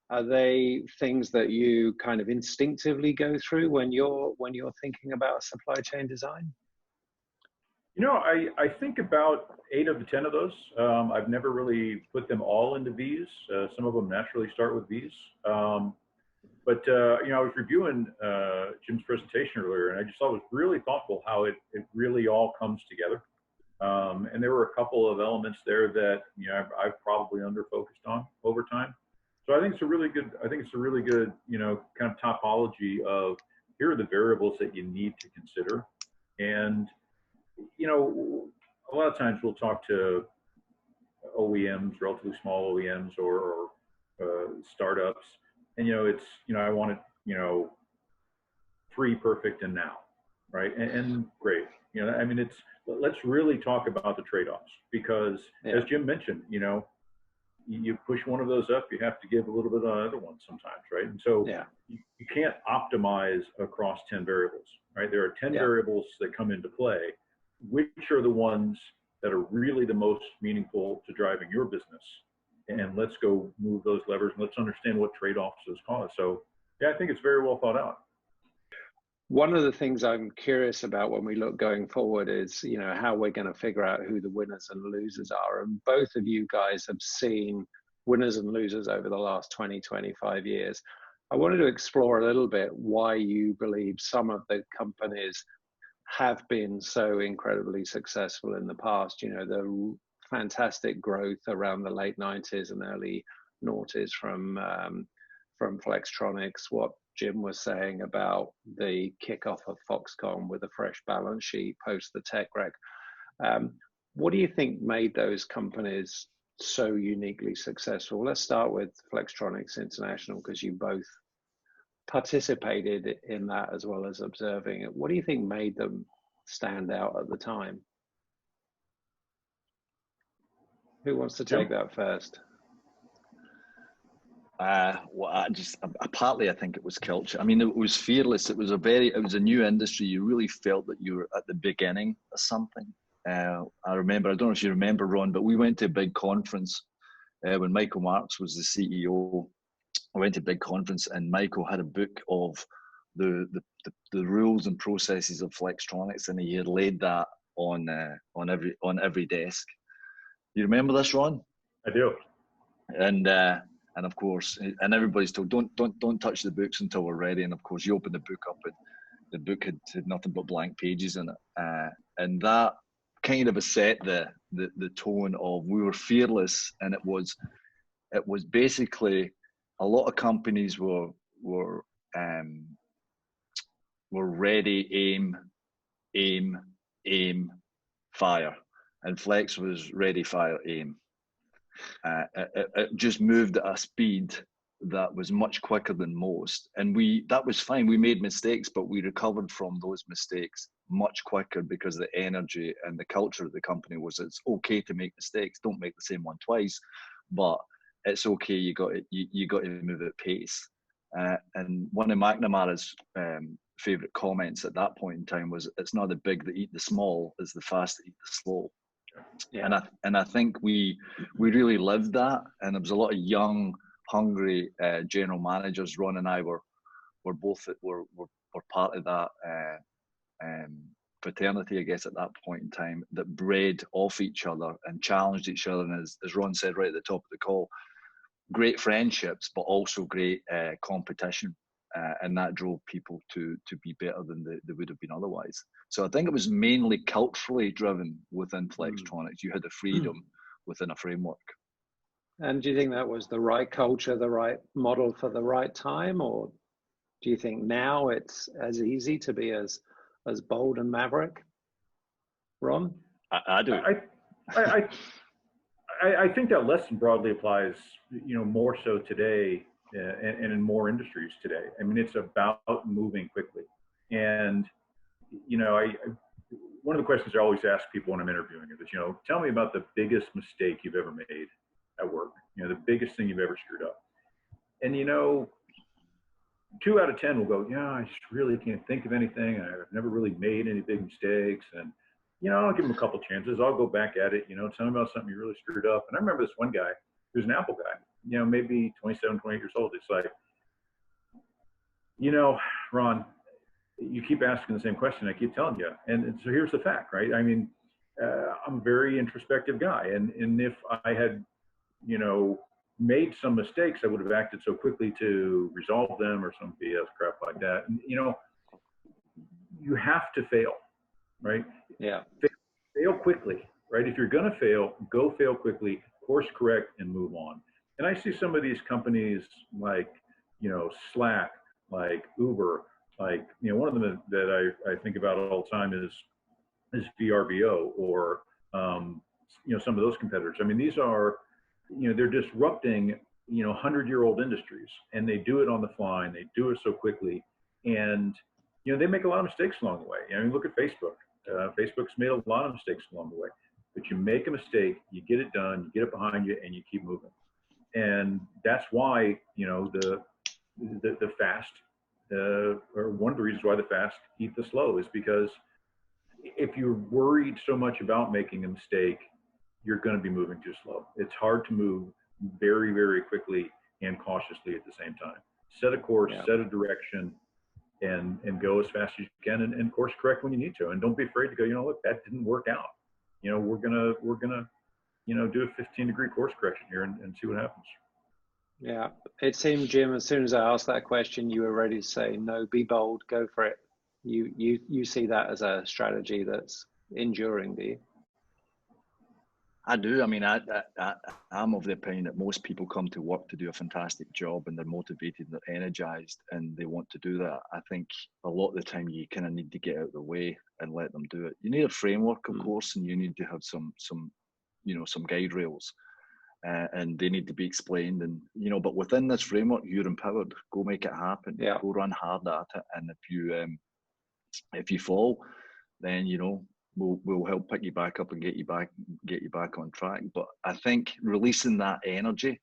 Are they things that you kind of instinctively go through when you're thinking about supply chain design? I think about 8 of the 10 of those. I've never really put them all into V's. Some of them naturally start with V's. But I was reviewing Jim's presentation earlier, and I just thought it was really thoughtful how it really all comes together. And there were a couple of elements there that I've probably under-focused on over time. So I think it's a really good kind of topology of, here are the variables that you need to consider. And a lot of times we'll talk to OEMs, relatively small OEMs or startups, and I want it free, perfect, and now, right? And great, let's really talk about the trade-offs, because as Jim mentioned, you push one of those up, you have to give a little bit on the other one sometimes, right? And so you can't optimize across 10 variables, right? There are 10 variables that come into play. Which are the ones that are really the most meaningful to driving your business? And let's go move those levers, and let's understand what trade-offs those cause. So I think it's very well thought out. One of the things I'm curious about when we look going forward is, how we're going to figure out who the winners and losers are. And both of you guys have seen winners and losers over the last 20, 25 years. I wanted to explore a little bit why you believe some of the companies have been so incredibly successful in the past. The fantastic growth around the late 90s and early noughties from Flextronics, what Jim was saying about the kickoff of Foxconn with a fresh balance sheet post the tech wreck. What do you think made those companies so uniquely successful? Let's start with Flextronics International, because you both participated in that as well as observing it. What do you think made them stand out at the time? Who wants to take that first? Well, partly I think it was culture. I mean, it was fearless. It was a new industry. You really felt that you were at the beginning of something. I remember, I don't know if you remember, Ron, but we went to a big conference when Michael Marks was the CEO. I went to a big conference and Michael had a book of the rules and processes of Flextronics, and he had laid that on every desk. You remember this, Ron? I do. And of course, and everybody's told, don't touch the books until we're ready. And of course, you open the book up, and the book had nothing but blank pages in it. And that kind of set the tone of, we were fearless, and it was basically, a lot of companies were ready, aim, fire, and Flex was ready, fire, aim. It just moved at a speed that was much quicker than most, and that was fine. We made mistakes, but we recovered from those mistakes much quicker, because the energy and the culture of the company was, it's okay to make mistakes, don't make the same one twice, but it's okay, you got to move at pace. And one of McNamara's favorite comments at that point in time was, it's not the big that eat the small, it's the fast that eat the slow. Yeah. And I think we really lived that, and there was a lot of young, hungry general managers. Ron and I were part of that fraternity, I guess, at that point in time, that bred off each other and challenged each other. And as Ron said right at the top of the call, great friendships, but also great competition. And that drove people to be better than they would have been otherwise. So I think it was mainly culturally driven within Flextronics. You had the freedom within a framework. And do you think that was the right culture, the right model for the right time? Or do you think now it's as easy to be as bold and maverick? Ron? I do. I think that lesson broadly applies, more so today, and in more industries today. I mean, it's about moving quickly. And, one of the questions I always ask people when I'm interviewing is, tell me about the biggest mistake you've ever made at work, the biggest thing you've ever screwed up. And, 2 out of 10 will go, yeah, I just really can't think of anything. I've never really made any big mistakes. And, I'll give them a couple chances. I'll go back at it, tell me about something you really screwed up. And I remember this one guy who's an Apple guy, maybe 27, 28 years old. It's like, Ron, you keep asking the same question. I keep telling you. And so here's the fact, right? I mean, I'm a very introspective guy. And if I had, made some mistakes, I would have acted so quickly to resolve them or some BS crap like that. And, you have to fail, right? Yeah. Fail quickly, right? If you're going to fail, go fail quickly, course correct, and move on. And I see some of these companies like, Slack, like Uber, like, one of them that I think about all the time is VRBO, or, some of those competitors. I mean, these are, they're disrupting, 100-year-old industries, and they do it on the fly, and they do it so quickly. And, they make a lot of mistakes along the way. I mean, look at Facebook. Facebook's made a lot of mistakes along the way. But you make a mistake, you get it done, you get it behind you, and you keep moving. And that's why, the fast, or one of the reasons why the fast eat the slow, is because if you're worried so much about making a mistake, you're going to be moving too slow. It's hard to move very, very quickly and cautiously at the same time. Set a course, set a direction, and go as fast as you can, and course correct when you need to. And don't be afraid to go, look, that didn't work out. We're gonna do a 15-degree course correction here and see what happens. Yeah, it seemed, Jim, as soon as I asked that question, you were ready to say, no, be bold, go for it. You see that as a strategy that's enduring, do you? I do. I mean, I'm of the opinion that most people come to work to do a fantastic job, and they're motivated, they're energized, and they want to do that. I think a lot of the time you kind of need to get out of the way and let them do it. You need a framework, of course, and you need to have some guide rails, and they need to be explained. And but within this framework, you're empowered. Go make it happen. Yeah. Go run hard at it. And if you fall, then we'll help pick you back up and get you back on track. But I think releasing that energy,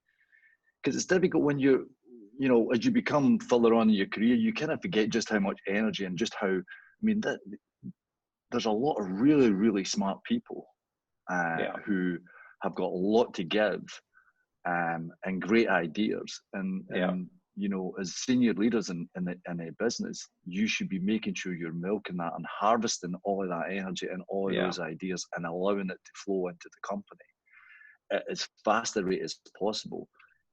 because it's difficult when as you become further on in your career, you kind of forget just how much energy and just how, I mean, there's a lot of really, really smart people who have got a lot to give and great ideas. And as senior leaders in a business, you should be making sure you're milking that and harvesting all of that energy and all of those ideas and allowing it to flow into the company at as fast a rate as possible,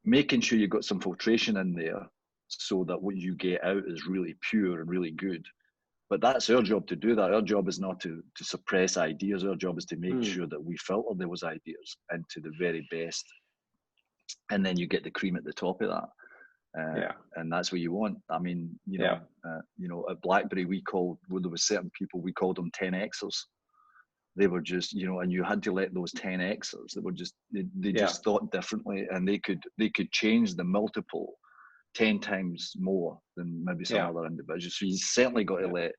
making sure you've got some filtration in there so that what you get out is really pure and really good. But that's our job to do that. Our job is not to suppress ideas. Our job is to make sure that we filter those ideas into the very best. And then you get the cream at the top of that. And that's what you want. I mean, at Blackberry, there were certain people, we called them 10Xers. They were just, and you had to let those 10Xers, they were just, they just thought differently, and they could change the multiple 10 times more than maybe some other individuals. So you certainly got to let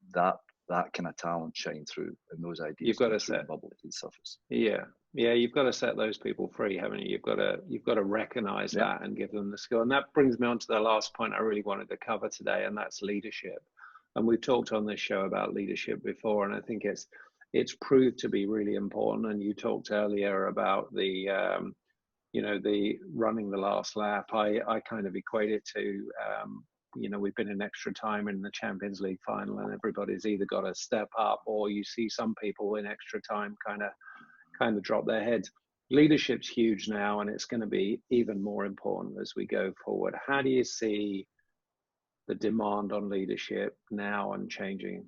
that kind of talent shine through, and those ideas. You've got to set bubble to the surface. You've got to set those people free, haven't you? You've got to recognize that and give them the skill. And that brings me on to the last point I really wanted to cover today, and that's leadership. And we've talked on this show about leadership before, and I think it's proved to be really important. And you talked earlier about the running the last lap. I kind of equate it to we've been in extra time in the Champions League final, and everybody's either got to step up, or you see some people in extra time kind of drop their heads. Leadership's huge now, and it's going to be even more important as we go forward. How do you see the demand on leadership now and changing?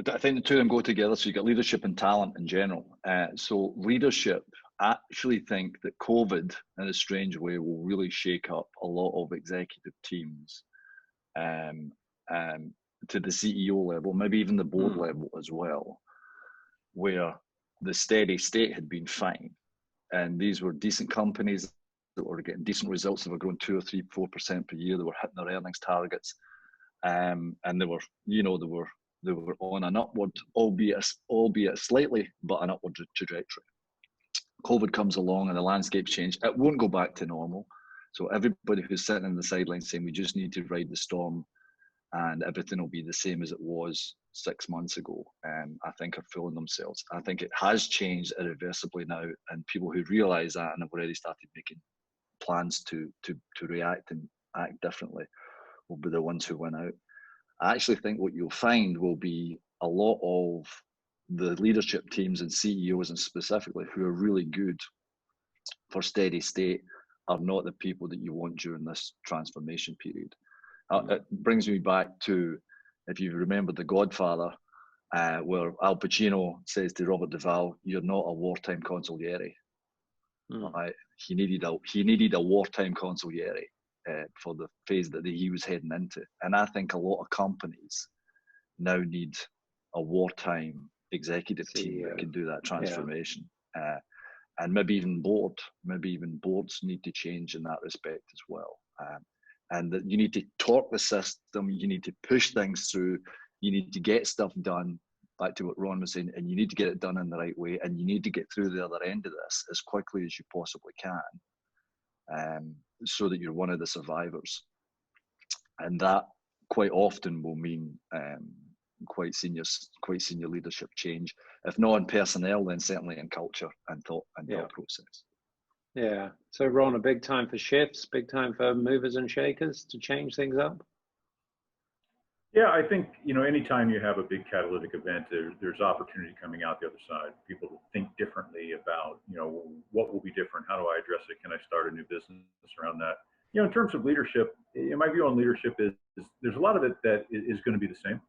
I think the two of them go together. So you got leadership and talent in general. So leadership, I actually think that COVID, in a strange way, will really shake up a lot of executive teams to the CEO level, maybe even the board level as well, where the steady state had been fine. And these were decent companies that were getting decent results. They were growing 2 or 3, 4% per year. They were hitting their earnings targets. And they were on an upward, albeit slightly, but an upward trajectory. COVID comes along and the landscape's changed. It won't go back to normal. So everybody who's sitting on the sidelines saying we just need to ride the storm and everything will be the same as it was 6 months ago, I think are fooling themselves. I think it has changed irreversibly now, and people who realise that and have already started making plans to react and act differently will be the ones who win out. I actually think what you'll find will be a lot of the leadership teams and CEOs, and specifically who are really good for steady state, are not the people that you want during this transformation period. It brings me back to, if you remember The Godfather, where Al Pacino says to Robert Duvall, "You're not a wartime consigliere." Right? He needed a wartime consigliere for the phase that he was heading into. And I think a lot of companies now need a wartime executive team that can do that transformation. And maybe even boards need to change in that respect as well. And that you need to torque the system, you need to push things through, you need to get stuff done, back to what Ron was saying, and you need to get it done in the right way, and you need to get through the other end of this as quickly as you possibly can, so that you're one of the survivors. And that quite often will mean quite senior leadership change, if not in personnel, then certainly in culture and thought process. Yeah. So Ron, a big time for shifts, big time for movers and shakers to change things up? Yeah, I think, anytime you have a big catalytic event, there's opportunity coming out the other side. People think differently about, what will be different? How do I address it? Can I start a new business around that? In terms of leadership, my view on leadership is there's a lot of it that is going to be the same.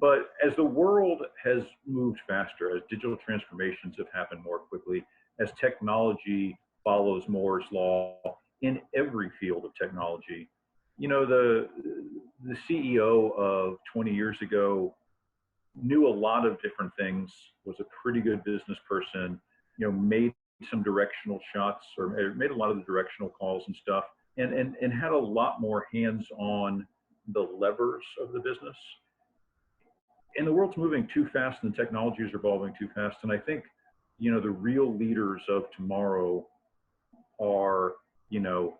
But as the world has moved faster, as digital transformations have happened more quickly, as technology follows Moore's law in every field of technology, the CEO of 20 years ago knew a lot of different things, was a pretty good business person, made some directional shots or made a lot of the directional calls and stuff, and had a lot more hands on the levers of the business. And the world's moving too fast and the technologies are evolving too fast. And I think you know, the real leaders of tomorrow are, you know,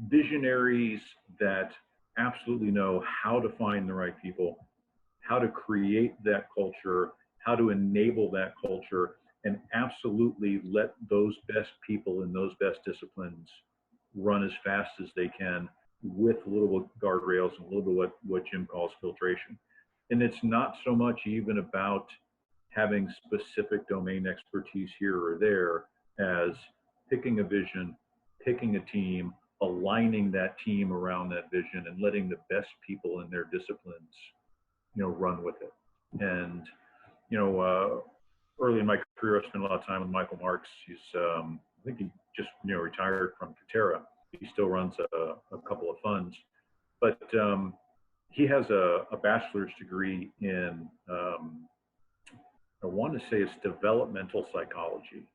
visionaries that absolutely know how to find the right people, how to create that culture, how to enable that culture, and absolutely let those best people in those best disciplines run as fast as they can with a little guardrails and a little bit what Jim calls filtration. And it's not so much even about having specific domain expertise here or there as picking a vision, picking a team, aligning that team around that vision, and letting the best people in their disciplines, you know, run with it. And, you know, early in my career, I spent a lot of time with Michael Marks. He's, I think he just, you know, retired from Katera. He still runs a couple of funds, but he has a bachelor's degree in, I want to say it's developmental psychology,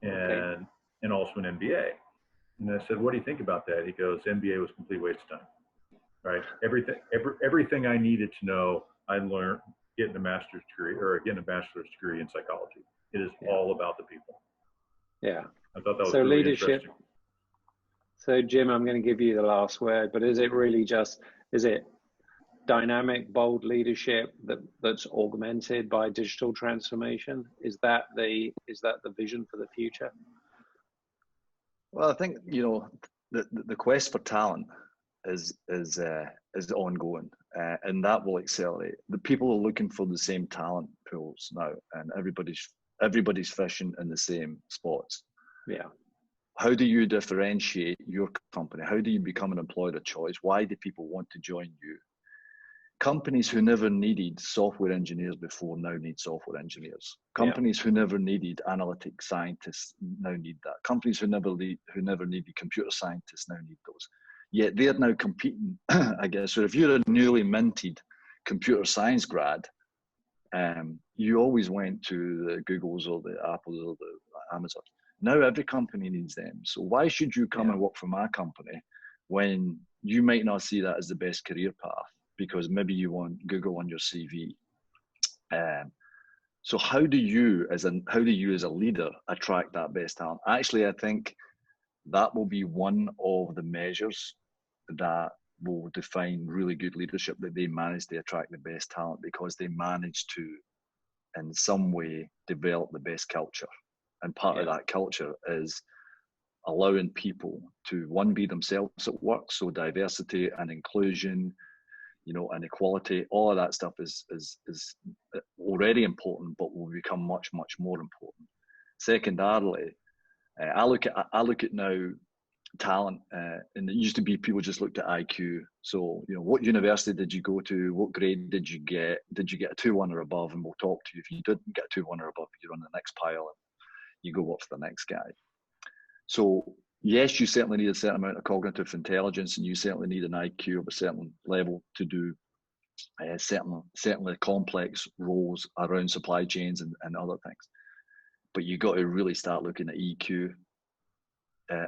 and Okay. and also an MBA. And I said, what do you think about that? He goes, MBA was a complete waste of time. Right? Everything I needed to know, I learned getting a master's degree or getting a bachelor's degree in psychology. It is Yeah. all about the people. Yeah. I thought that was So really leadership. interesting. So Jim, I'm going to give you the last word, but is it really just, is it dynamic, bold leadership that's augmented by digital transformation? Is that the vision for the future? Well, I think, you know, the quest for talent is ongoing, and that will accelerate. The people are looking for the same talent pools now, and everybody's fishing in the same spots. Yeah. How do you differentiate your company? How do you become an employer of choice? Why do people want to join you? Companies who never needed software engineers before now need software engineers. Companies who never needed analytics scientists now need that. Companies who never needed computer scientists now need those. Yet they're now competing, I guess. So if you're a newly minted computer science grad, you always went to the Googles or the Apples or the Amazons. Now every company needs them. So why should you come and work for my company when you might not see that as the best career path? Because maybe you want Google on your CV. So how do you as a leader attract that best talent? Actually, I think that will be one of the measures that will define really good leadership, that they manage to attract the best talent because they manage to, in some way, develop the best culture. And part of that culture is allowing people to, one, be themselves at work. So diversity and inclusion, you know, and equality, all of that stuff is already important, but will become much, much more important. Secondarily, I look at now talent, and it used to be people just looked at IQ. So, you know, what university did you go to? What grade did you get? Did you get a 2-1 or above? And we'll talk to you. If you didn't get a 2-1 or above, you're on the next pile and you go work for the next guy. So yes, you certainly need a certain amount of cognitive intelligence, and you certainly need an IQ of a certain level to do certainly complex roles around supply chains and other things. But you got to really start looking at EQ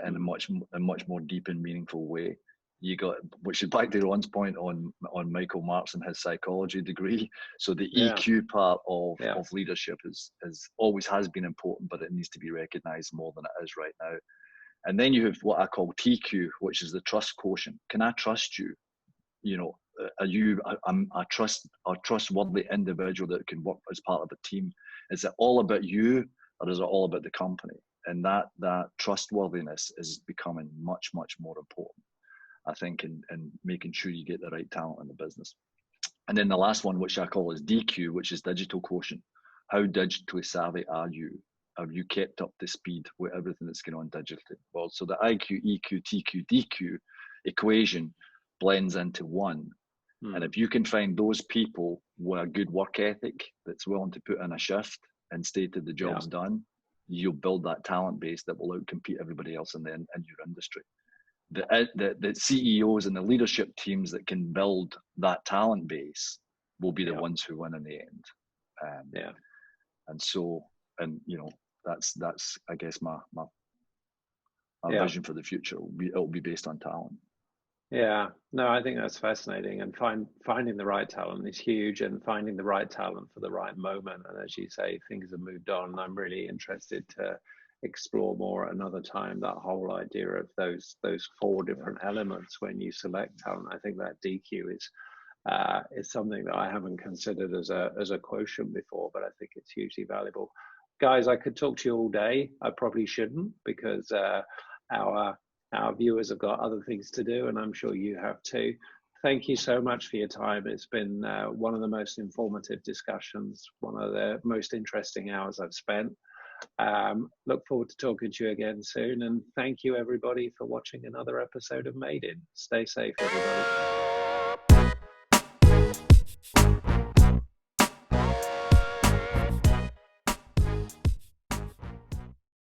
in a much more deep and meaningful way. You got, which is back to Ron's point on Michael Marks and his psychology degree. So the EQ part of leadership is always has been important, but it needs to be recognized more than it is right now. And then you have what I call TQ, which is the trust quotient. Can I trust you? You know, are you a trustworthy individual that can work as part of a team? Is it all about you, or is it all about the company? And that trustworthiness is becoming much, much more important, I think, in making sure you get the right talent in the business. And then the last one, which I call is DQ, which is digital quotient. How digitally savvy are you? Have you kept up to speed with everything that's going on digitally? Well, so the IQ, EQ, TQ, DQ equation blends into one. And if you can find those people with a good work ethic that's willing to put in a shift and stay till the job's done, you'll build that talent base that will outcompete everybody else in your industry. The CEOs and the leadership teams that can build that talent base will be the ones who win in the end. And so, and you know, that's I guess my vision for the future. It'll be based on talent. Yeah, no, I think that's fascinating, and finding the right talent is huge, and finding the right talent for the right moment. And as you say, things have moved on, and I'm really interested to explore more at another time that whole idea of those four Yeah. different elements when you select talent. I think that DQ is something that I haven't considered as a quotient before, but I think it's hugely valuable. Guys, I could talk to you all day. I probably shouldn't, because our our viewers have got other things to do, and I'm sure you have too. Thank you so much for your time. It's been one of the most informative discussions, one of the most interesting hours I've spent. Look forward to talking to you again soon, and thank you everybody for watching another episode of Made In. Stay safe, everybody.